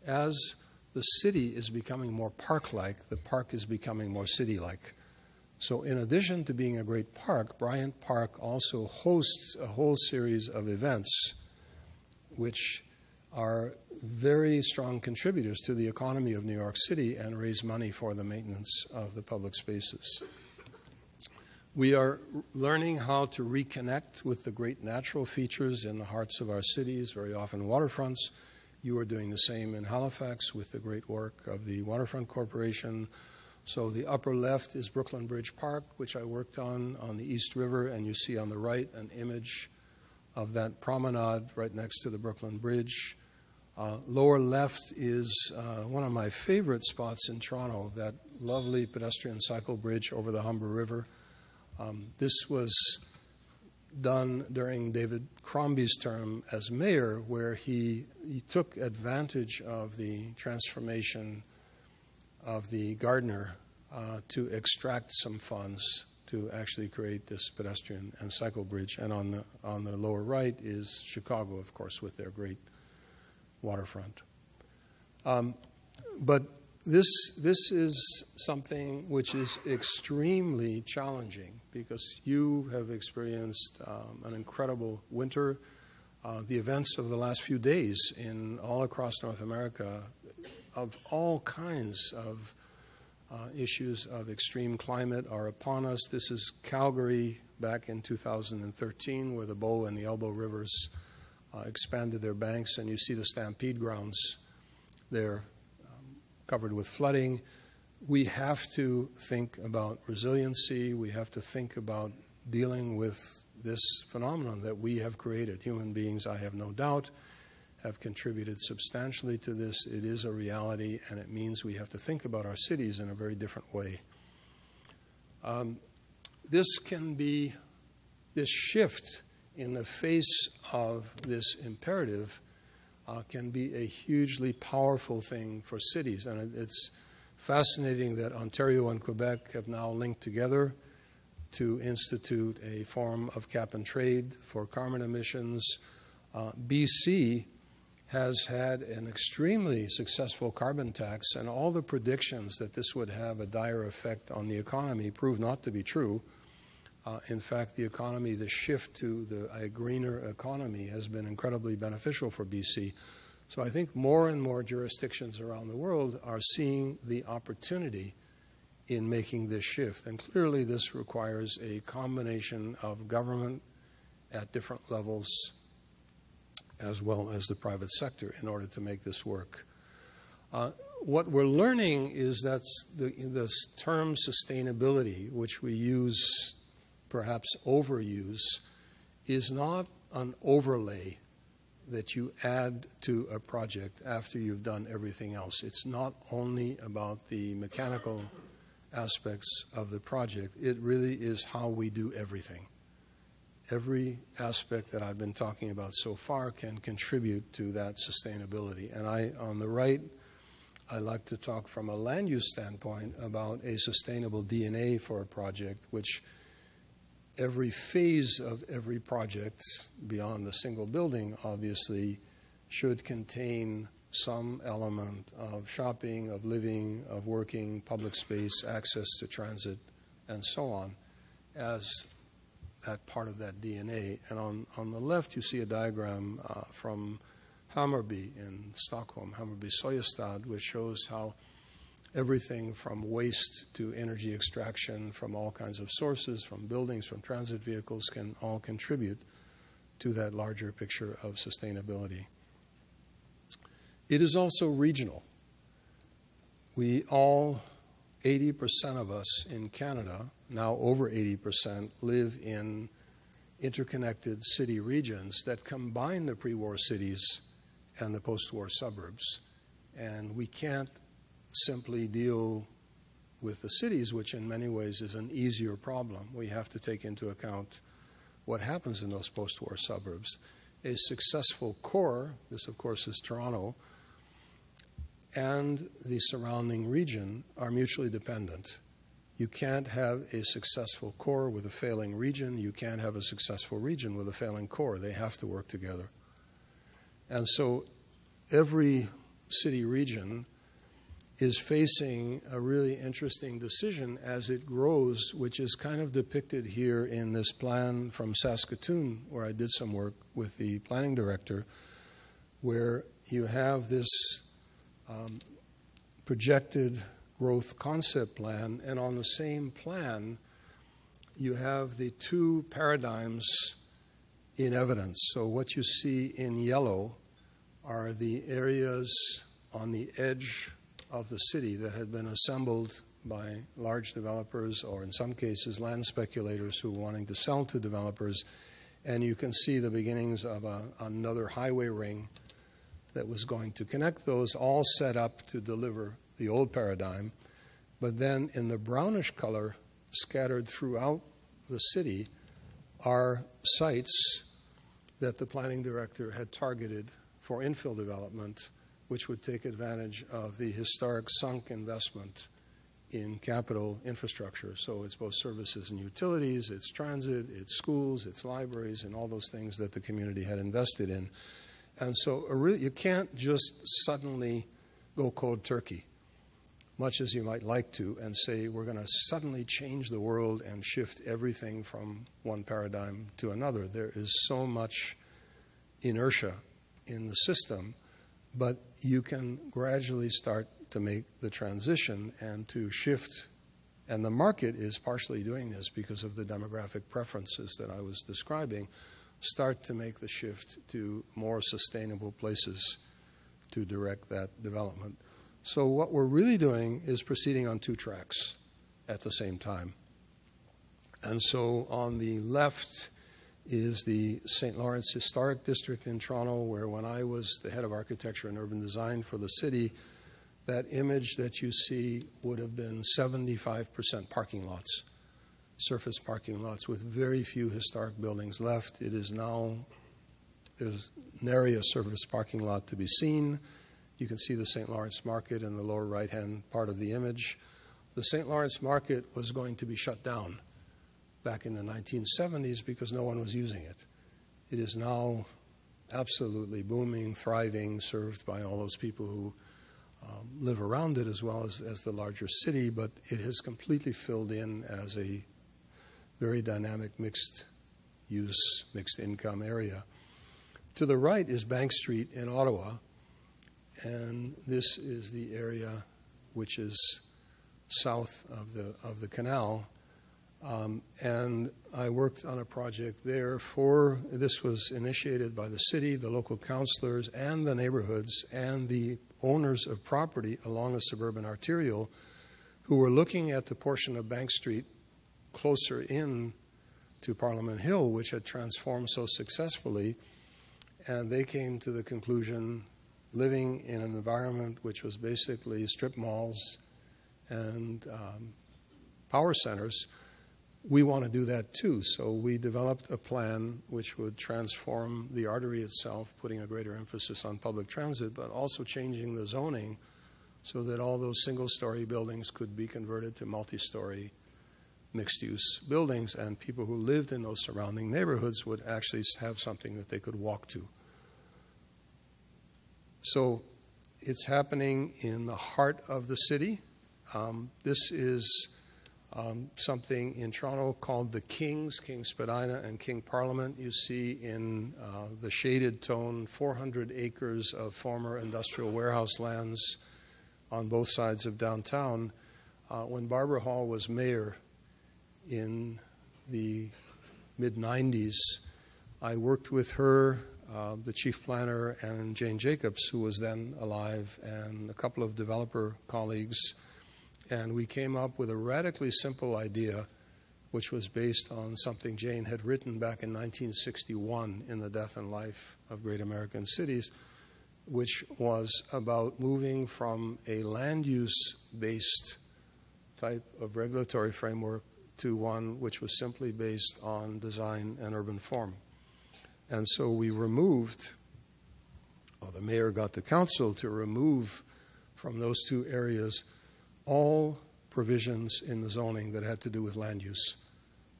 as the city is becoming more park-like, the park is becoming more city-like. So in addition to being a great park, Bryant Park also hosts a whole series of events which are very strong contributors to the economy of New York City and raise money for the maintenance of the public spaces. We are learning how to reconnect with the great natural features in the hearts of our cities, very often waterfronts. You are doing the same in Halifax with the great work of the Waterfront Corporation. So the upper left is Brooklyn Bridge Park, which I worked on the East River, and you see on the right an image of that promenade right next to the Brooklyn Bridge. Lower left is one of my favorite spots in Toronto, that lovely pedestrian cycle bridge over the Humber River. This was done during David Crombie's term as mayor, where he took advantage of the transformation of the Gardiner to extract some funds to actually create this pedestrian and cycle bridge. And on the lower right is Chicago, of course, with their great waterfront. But this is something which is extremely challenging because you have experienced an incredible winter. The events of the last few days all across North America of all kinds of issues of extreme climate are upon us. This is Calgary back in 2013, where the Bow and the Elbow rivers expanded their banks, and you see the Stampede grounds there covered with flooding. We have to think about resiliency. We have to think about dealing with this phenomenon that we have created. Human beings, I have no doubt, have contributed substantially to this. It is a reality, and it means we have to think about our cities in a very different way. This shift in the face of this imperative can be a hugely powerful thing for cities. And it's fascinating that Ontario and Quebec have now linked together to institute a form of cap and trade for carbon emissions. BC has had an extremely successful carbon tax, and all the predictions that this would have a dire effect on the economy proved not to be true. In fact, the shift to a greener economy has been incredibly beneficial for BC. So I think more and more jurisdictions around the world are seeing the opportunity in making this shift. And clearly this requires a combination of government at different levels as well as the private sector in order to make this work. What we're learning is that the term sustainability, which we use, perhaps overuse, is not an overlay that you add to a project after you've done everything else. It's not only about the mechanical aspects of the project. It really is how we do everything. Every aspect that I've been talking about so far can contribute to that sustainability. And on the right, I like to talk from a land use standpoint about a sustainable DNA for a project, which every phase of every project, beyond a single building, obviously, should contain some element of shopping, of living, of working, public space, access to transit, and so on, as that part of that DNA. And on the left, you see a diagram from Hammarby in Stockholm, Hammarby Sojestad, which shows how everything from waste to energy extraction from all kinds of sources, from buildings, from transit vehicles, can all contribute to that larger picture of sustainability. It is also regional. We all, 80% of us in Canada, now over 80%, live in interconnected city regions that combine the pre-war cities and the post-war suburbs. And we can't simply deal with the cities, which in many ways is an easier problem. We have to take into account what happens in those post-war suburbs. A successful core, this of course is Toronto, and the surrounding region are mutually dependent. You can't have a successful core with a failing region. You can't have a successful region with a failing core. They have to work together. And so every city region is facing a really interesting decision as it grows, which is kind of depicted here in this plan from Saskatoon, where I did some work with the planning director, where you have this projected growth concept plan, and on the same plan, you have the two paradigms in evidence. So what you see in yellow are the areas on the edge of the city that had been assembled by large developers, or in some cases land speculators who were wanting to sell to developers, and you can see the beginnings of another highway ring that was going to connect those, all set up to deliver the old paradigm. But then in the brownish color, scattered throughout the city, are sites that the planning director had targeted for infill development, which would take advantage of the historic sunk investment in capital infrastructure. So it's both services and utilities, it's transit, it's schools, it's libraries, and all those things that the community had invested in. And so you can't just suddenly go cold turkey, much as you might like to, and say we're going to suddenly change the world and shift everything from one paradigm to another. There is so much inertia in the system, but you can gradually start to make the transition and to shift. And the market is partially doing this because of the demographic preferences that I was describing, start to make the shift to more sustainable places to direct that development. So what we're really doing is proceeding on two tracks at the same time. And so on the left is the St. Lawrence Historic District in Toronto, where when I was the head of architecture and urban design for the city, that image that you see would have been 75% parking lots, surface parking lots, with very few historic buildings left. It is now, there's nary a surface parking lot to be seen. You can see the St. Lawrence Market in the lower right-hand part of the image. The St. Lawrence Market was going to be shut down back in the 1970s because no one was using it. It is now absolutely booming, thriving, served by all those people who live around it as well as the larger city, but it has completely filled in as a very dynamic mixed-use, mixed-income area. To the right is Bank Street in Ottawa, and this is the area which is south of the canal. And I worked on a project there this was initiated by the city, the local councillors, and the neighborhoods, and the owners of property along a suburban arterial who were looking at the portion of Bank Street closer in to Parliament Hill, which had transformed so successfully, and they came to the conclusion, living in an environment which was basically strip malls and power centers, we want to do that too. So we developed a plan which would transform the artery itself, putting a greater emphasis on public transit, but also changing the zoning so that all those single-story buildings could be converted to multi-story mixed-use buildings, and people who lived in those surrounding neighborhoods would actually have something that they could walk to. So it's happening in the heart of the city. This is something in Toronto called the Kings, King Spadina and King Parliament. You see in the shaded tone 400 acres of former industrial warehouse lands on both sides of downtown. When Barbara Hall was mayor in the mid-90s, I worked with her, the chief planner, and Jane Jacobs, who was then alive, and a couple of developer colleagues. And we came up with a radically simple idea, which was based on something Jane had written back in 1961 in The Death and Life of Great American Cities, which was about moving from a land use-based type of regulatory framework to one which was simply based on design and urban form. And so we removed, or the mayor got the council to remove from those two areas all provisions in the zoning that had to do with land use.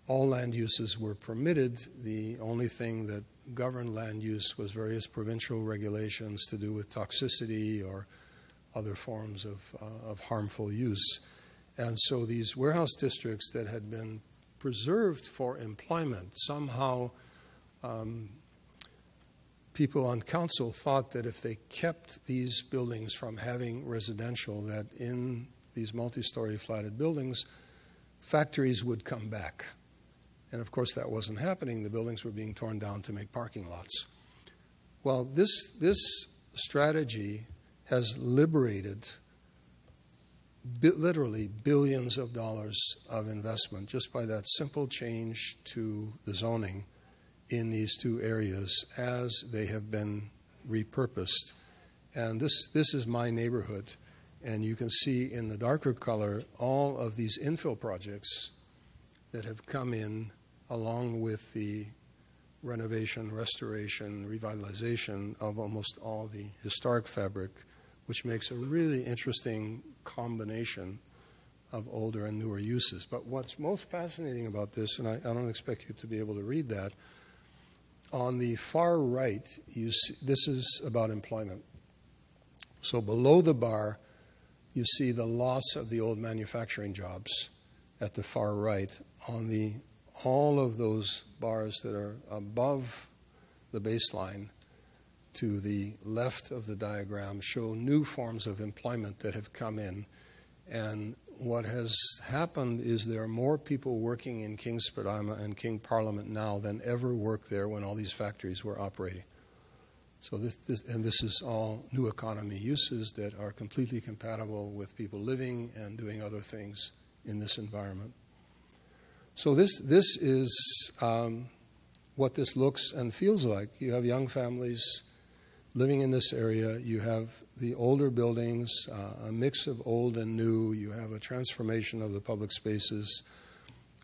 All land uses were permitted. The only thing that governed land use was various provincial regulations to do with toxicity or other forms of harmful use. And so these warehouse districts that had been preserved for employment, somehow people on council thought that if they kept these buildings from having residential, that in these multi-story flatted buildings, factories would come back. And of course that wasn't happening. The buildings were being torn down to make parking lots. Well, this strategy has liberated literally billions of dollars of investment just by that simple change to the zoning in these two areas as they have been repurposed. And this is my neighborhood. And you can see in the darker color all of these infill projects that have come in along with the renovation, restoration, revitalization of almost all the historic fabric, which makes a really interesting combination of older and newer uses. But what's most fascinating about this, and I don't expect you to be able to read that, on the far right, you see, this is about employment. So below the bar, you see the loss of the old manufacturing jobs at the far right. On all of those bars that are above the baseline to the left of the diagram show new forms of employment that have come in. And what has happened is there are more people working in King Spadina and King Parliament now than ever worked there when all these factories were operating. So this is all new economy uses that are completely compatible with people living and doing other things in this environment. So this is what this looks and feels like. You have young families living in this area. You have the older buildings, a mix of old and new. You have a transformation of the public spaces.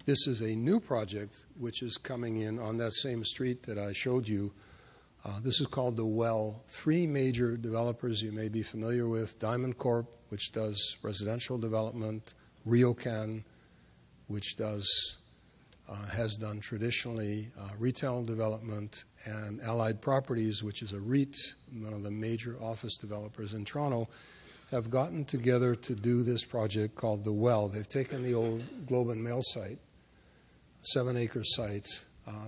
This is a new project which is coming in on that same street that I showed you. This is called The Well. Three major developers you may be familiar with: Diamond Corp, which does residential development; RioCan, which has done traditionally retail development; and Allied Properties, which is a REIT, one of the major office developers in Toronto, have gotten together to do this project called The Well. They've taken the old Globe and Mail site, 7-acre site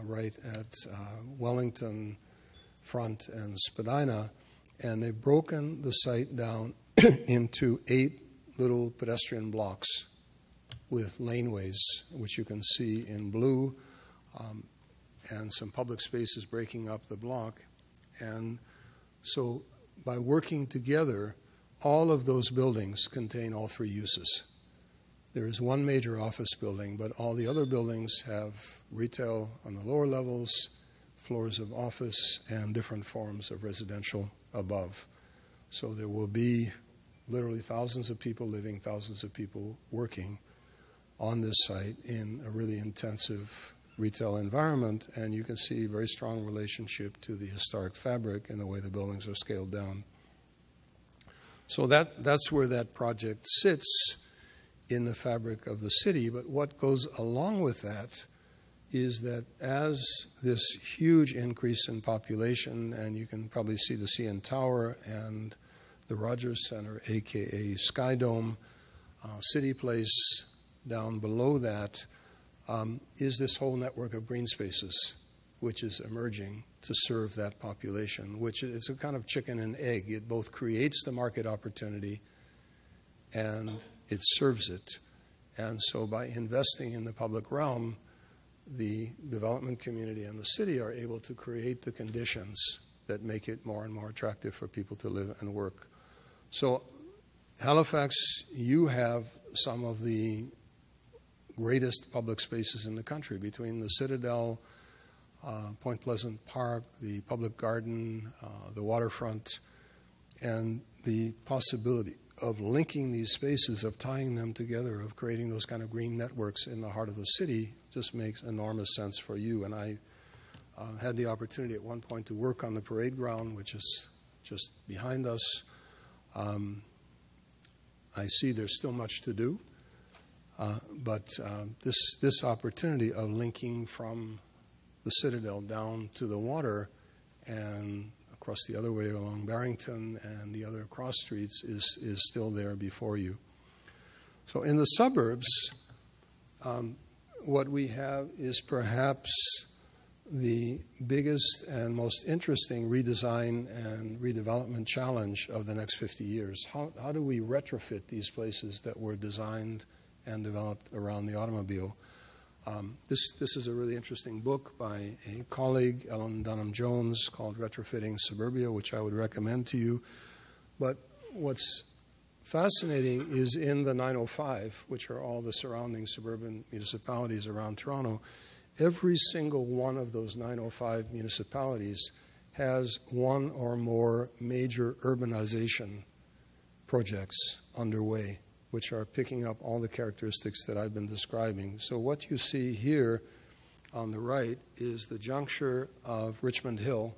right at Wellington Front and Spadina, and they've broken the site down into 8 little pedestrian blocks with laneways, which you can see in blue, and some public spaces breaking up the block. And so by working together, all of those buildings contain all three uses. There is one major office building, but all the other buildings have retail on the lower levels, floors of office, and different forms of residential above. So there will be literally thousands of people living, thousands of people working on this site in a really intensive retail environment, and you can see a very strong relationship to the historic fabric and the way the buildings are scaled down. So that's where that project sits in the fabric of the city. But what goes along with that is that as this huge increase in population, and you can probably see the CN Tower and the Rogers Center, aka Sky Dome, City Place down below that, is this whole network of green spaces which is emerging to serve that population, which is a kind of chicken and egg. It both creates the market opportunity and it serves it. And so by investing in the public realm, the development community and the city are able to create the conditions that make it more and more attractive for people to live and work. So Halifax, you have some of the greatest public spaces in the country between the Citadel, Point Pleasant Park, the Public Garden, the Waterfront, and the possibility of linking these spaces, of tying them together, of creating those kind of green networks in the heart of the city just makes enormous sense for you. And I had the opportunity at one point to work on the parade ground, which is just behind us. I see there's still much to do, but this opportunity of linking from the Citadel down to the water and across the other way along Barrington and the other cross streets is still there before you. So in the suburbs, what we have is perhaps the biggest and most interesting redesign and redevelopment challenge of the next 50 years. How do we retrofit these places that were designed and developed around the automobile? This is a really interesting book by a colleague, Ellen Dunham-Jones, called Retrofitting Suburbia, which I would recommend to you. But what's fascinating is in the 905, which are all the surrounding suburban municipalities around Toronto, every single one of those 905 municipalities has one or more major urbanization projects underway, which are picking up all the characteristics that I've been describing. So what you see here on the right is the juncture of Richmond Hill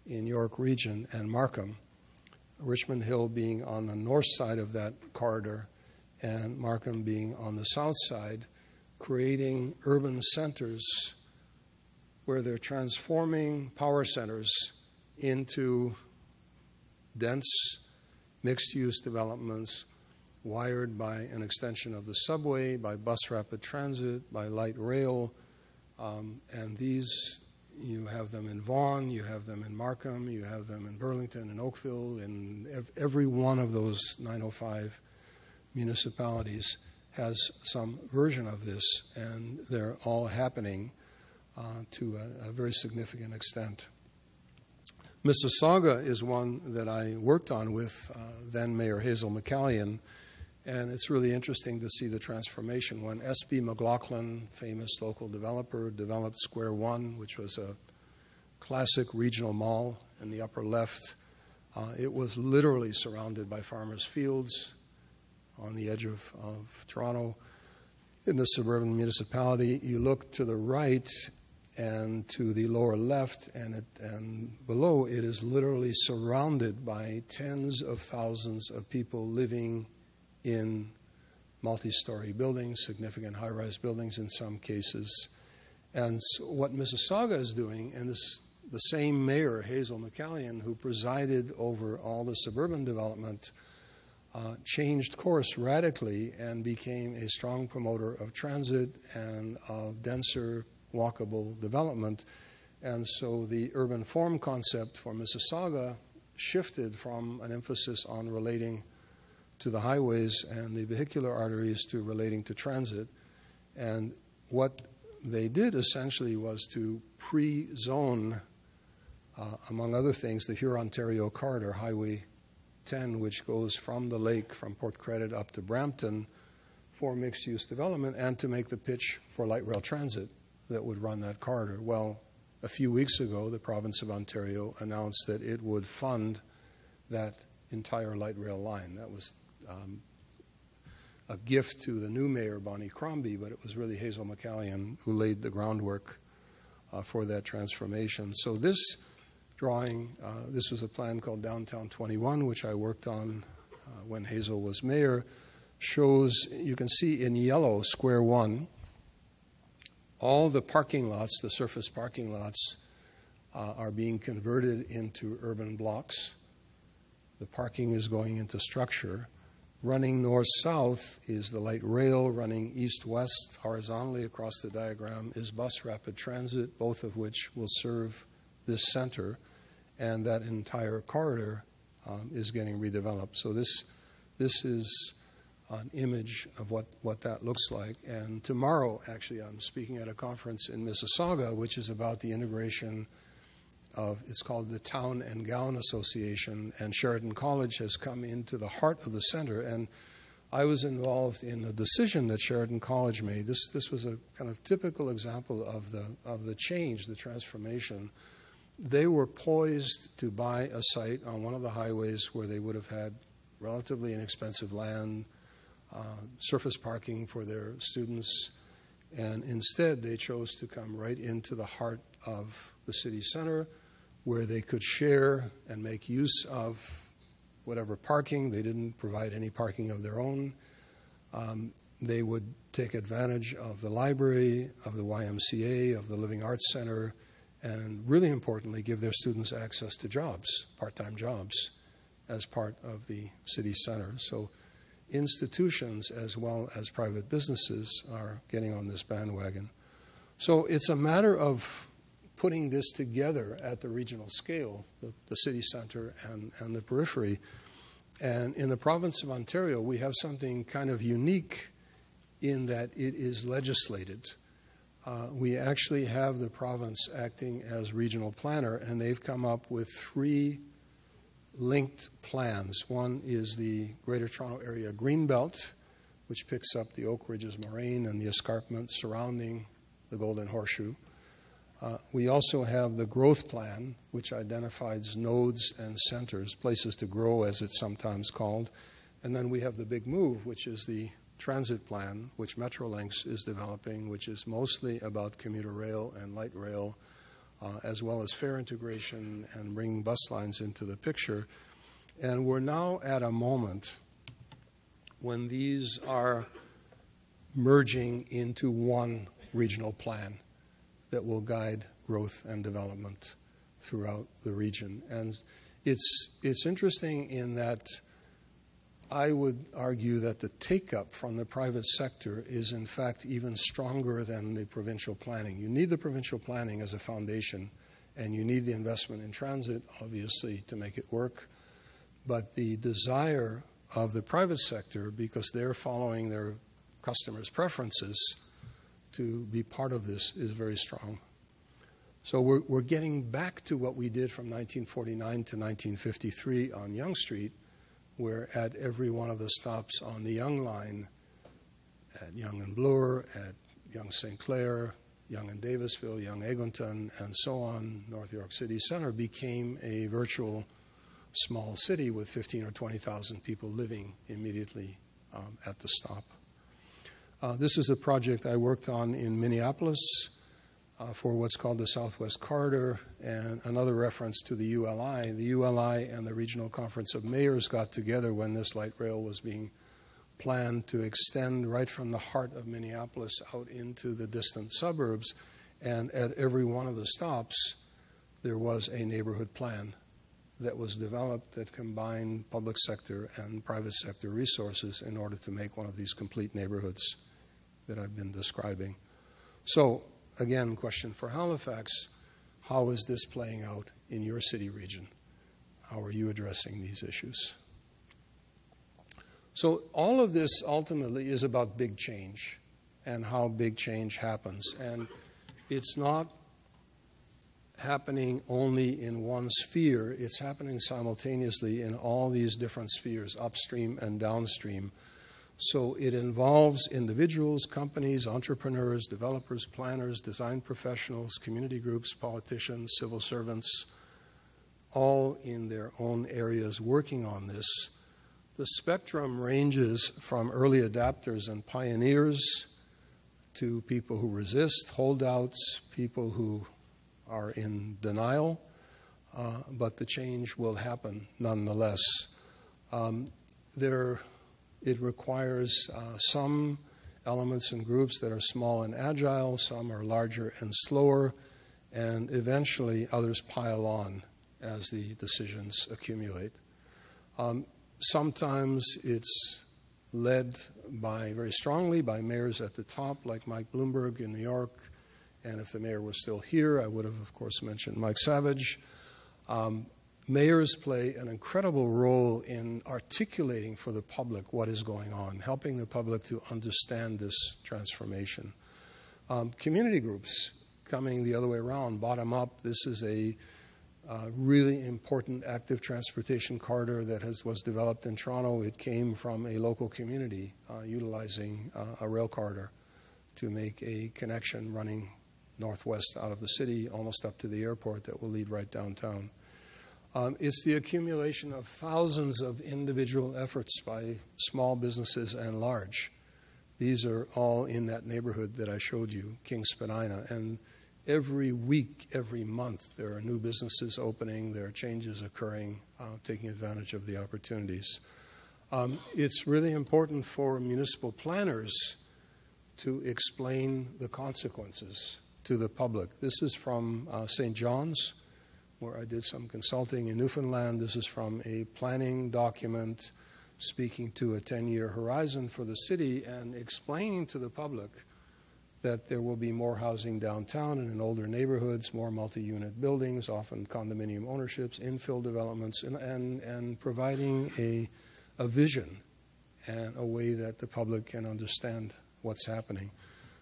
in York Region and Markham, Richmond Hill being on the north side of that corridor and Markham being on the south side, creating urban centers where they're transforming power centers into dense mixed-use developments wired by an extension of the subway, by bus rapid transit, by light rail. And these, you have them in Vaughan, you have them in Markham, you have them in Burlington and Oakville, and every one of those 905 municipalities has some version of this, and they're all happening to a very significant extent. Mississauga is one that I worked on with then Mayor Hazel McCallion, and it's really interesting to see the transformation. When S.B. McLaughlin, famous local developer, developed Square One, which was a classic regional mall in the upper left, it was literally surrounded by farmers' fields on the edge of Toronto. In the suburban municipality, you look to the right and to the lower left and below, it is literally surrounded by tens of thousands of people living in multi-story buildings, significant high-rise buildings in some cases. And so what Mississauga is doing, and the same mayor, Hazel McCallion, who presided over all the suburban development, changed course radically and became a strong promoter of transit and of denser walkable development. And so the urban form concept for Mississauga shifted from an emphasis on relating to the highways and the vehicular arteries to relating to transit. And what they did essentially was to pre-zone, among other things, the Huron-Ontario corridor, Highway 10, which goes from the lake, from Port Credit up to Brampton, for mixed-use development, and to make the pitch for light rail transit that would run that corridor. Well, a few weeks ago, the province of Ontario announced that it would fund that entire light rail line. That was a gift to the new mayor, Bonnie Crombie, but it was really Hazel McCallion who laid the groundwork for that transformation. So this drawing, this was a plan called Downtown 21, which I worked on when Hazel was mayor, shows, you can see in yellow, square one, all the parking lots, the surface parking lots, are being converted into urban blocks. The parking is going into structure. Running north-south is the light rail. Running east-west horizontally across the diagram is bus rapid transit, both of which will serve this center. And that entire corridor is getting redeveloped. So this is an image of what that looks like. And tomorrow, actually, I'm speaking at a conference in Mississauga, which is about the integration of, it's called the Town and Gown Association, and Sheridan College has come into the heart of the center. And I was involved in the decision that Sheridan College made. This was a kind of typical example of the change, the transformation. They were poised to buy a site on one of the highways where they would have had relatively inexpensive land, surface parking for their students, and instead they chose to come right into the heart of the city center where they could share and make use of whatever parking. They didn't provide any parking of their own. They would take advantage of the library, of the YMCA, of the Living Arts Center, and really importantly, give their students access to jobs, part-time jobs, as part of the city center. So institutions as well as private businesses are getting on this bandwagon. So it's a matter of putting this together at the regional scale, the city center and the periphery. And in the province of Ontario, we have something kind of unique in that it is legislated. We actually have the province acting as regional planner, and they've come up with 3 linked plans. One is the Greater Toronto Area Greenbelt, which picks up the Oak Ridges Moraine and the escarpment surrounding the Golden Horseshoe. We also have the Growth Plan, which identifies nodes and centers, places to grow as it's sometimes called. And then we have the Big Move, which is the transit plan, which Metrolinx is developing, which is mostly about commuter rail and light rail, as well as fare integration and bringing bus lines into the picture. And we're now at a moment when these are merging into one regional plan that will guide growth and development throughout the region. And it's interesting in that I would argue that the take-up from the private sector is in fact even stronger than the provincial planning. You need the provincial planning as a foundation, and you need the investment in transit, obviously, to make it work. But the desire of the private sector, because they're following their customers' preferences, to be part of this is very strong. So we're getting back to what we did from 1949 to 1953 on Yonge Street, where at every one of the stops on the Yonge line, at Yonge and Bloor, at Yonge St. Clair, Yonge and Davisville, Yonge Eglinton, and so on, North York City Center became a virtual small city with 15 or 20,000 people living immediately at the stop. This is a project I worked on in Minneapolis for what's called the Southwest Corridor, and another reference to the ULI. The ULI and the Regional Conference of Mayors got together when this light rail was being planned to extend right from the heart of Minneapolis out into the distant suburbs, and at every one of the stops there was a neighborhood plan that was developed that combined public sector and private sector resources in order to make one of these complete neighborhoods that I've been describing. So, again, question for Halifax, how is this playing out in your city region? How are you addressing these issues? So all of this ultimately is about big change and how big change happens. And it's not happening only in one sphere. It's happening simultaneously in all these different spheres, upstream and downstream. So it involves individuals, companies, entrepreneurs, developers, planners, design professionals, community groups, politicians, civil servants, all in their own areas working on this. The spectrum ranges from early adapters and pioneers to people who resist, holdouts, people who are in denial, but the change will happen nonetheless. It requires some elements and groups that are small and agile, some are larger and slower, and eventually others pile on as the decisions accumulate. Sometimes it's led very strongly by mayors at the top, like Mike Bloomberg in New York, and if the mayor was still here, I would have, of course, mentioned Mike Savage. Mayors play an incredible role in articulating for the public what is going on, helping the public to understand this transformation. Community groups coming the other way around, bottom up. This is a really important active transportation corridor that was developed in Toronto. It came from a local community utilizing a rail corridor to make a connection running northwest out of the city, almost up to the airport, that will lead right downtown. It's the accumulation of thousands of individual efforts by small businesses and large. These are all in that neighborhood that I showed you, King Spadina. And every week, every month, there are new businesses opening, there are changes occurring, taking advantage of the opportunities. It's really important for municipal planners to explain the consequences to the public. This is from St. John's, where I did some consulting in Newfoundland. This is from a planning document speaking to a 10-year horizon for the city and explaining to the public that there will be more housing downtown and in older neighborhoods, more multi-unit buildings, often condominium ownerships, infill developments, and providing a vision and a way that the public can understand what's happening.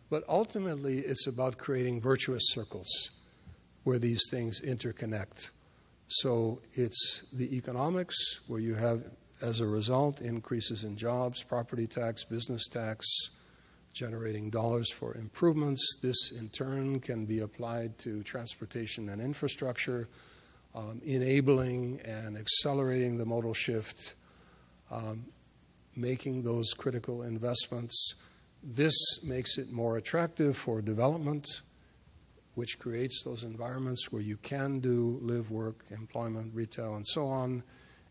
But ultimately, it's about creating virtuous circles where these things interconnect. So it's the economics, where you have, as a result, increases in jobs, property tax, business tax, generating dollars for improvements. This, in turn, can be applied to transportation and infrastructure, enabling and accelerating the modal shift, making those critical investments. This makes it more attractive for development, which creates those environments where you can do live, work, employment, retail, and so on.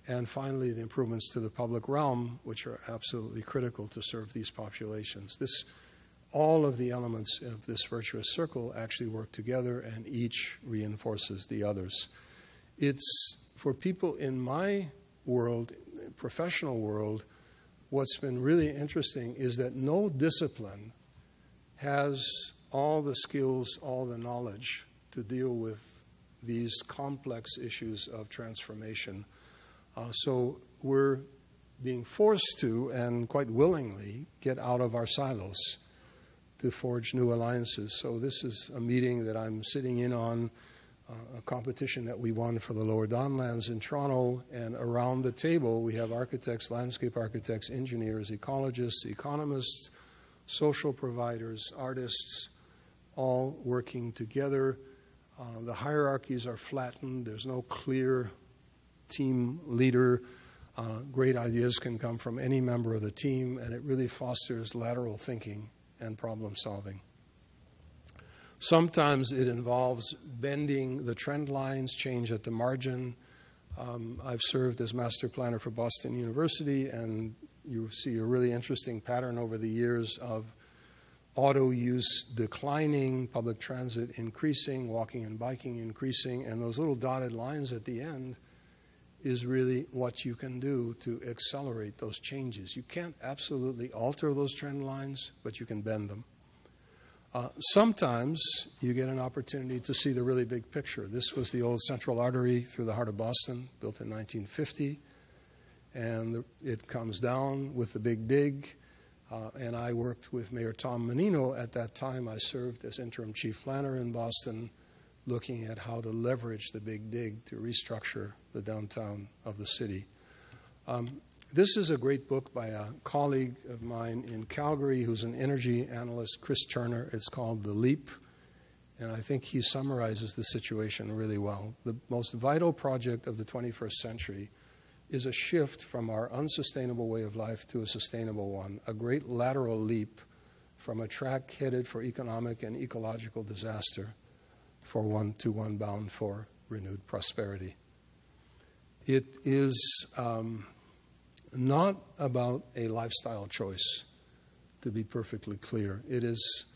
And finally, the improvements to the public realm, which are absolutely critical to serve these populations. All of the elements of this virtuous circle actually work together, and each reinforces the others. It's, for people in my world, professional world, what's been really interesting is that no discipline has all the skills, all the knowledge to deal with these complex issues of transformation. So we're being forced to, and quite willingly, get out of our silos to forge new alliances. So this is a meeting that I'm sitting in on, a competition that we won for the Lower Donlands in Toronto, and around the table we have architects, landscape architects, engineers, ecologists, economists, social providers, artists, all working together. The hierarchies are flattened. There's no clear team leader. Great ideas can come from any member of the team, and it really fosters lateral thinking and problem solving. Sometimes it involves bending the trend lines, change at the margin. I've served as master planner for Boston University, and you see a really interesting pattern over the years of auto use declining, public transit increasing, walking and biking increasing, and those little dotted lines at the end is really what you can do to accelerate those changes. You can't absolutely alter those trend lines, but you can bend them. Sometimes you get an opportunity to see the really big picture. This was the old central artery through the heart of Boston, built in 1950. and it comes down with the big dig. And I worked with Mayor Tom Menino at that time. I served as interim chief planner in Boston, looking at how to leverage the big dig to restructure the downtown of the city. This is a great book by a colleague of mine in Calgary who's an energy analyst, Chris Turner. It's called The Leap, and I think he summarizes the situation really well. The most vital project of the 21st century is a shift from our unsustainable way of life to a sustainable one, a great lateral leap from a track headed for economic and ecological disaster to one bound for renewed prosperity. It is not about a lifestyle choice, to be perfectly clear. It is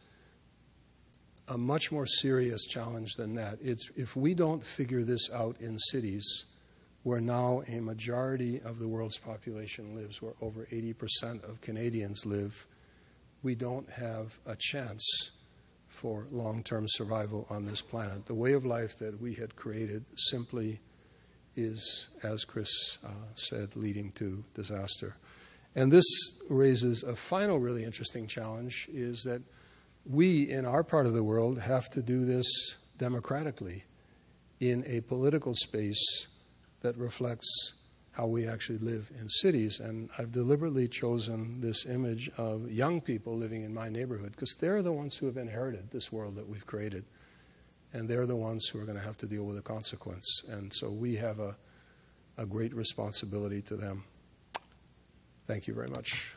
a much more serious challenge than that. If we don't figure this out in cities where now a majority of the world's population lives, where over 80% of Canadians live, we don't have a chance for long-term survival on this planet. The way of life that we had created simply is, as Chris said, leading to disaster. And this raises a final really interesting challenge, is that we in our part of the world have to do this democratically in a political space that reflects how we actually live in cities. And I've deliberately chosen this image of young people living in my neighborhood because they're the ones who have inherited this world that we've created. And they're the ones who are going to have to deal with the consequence. And so we have a great responsibility to them. Thank you very much.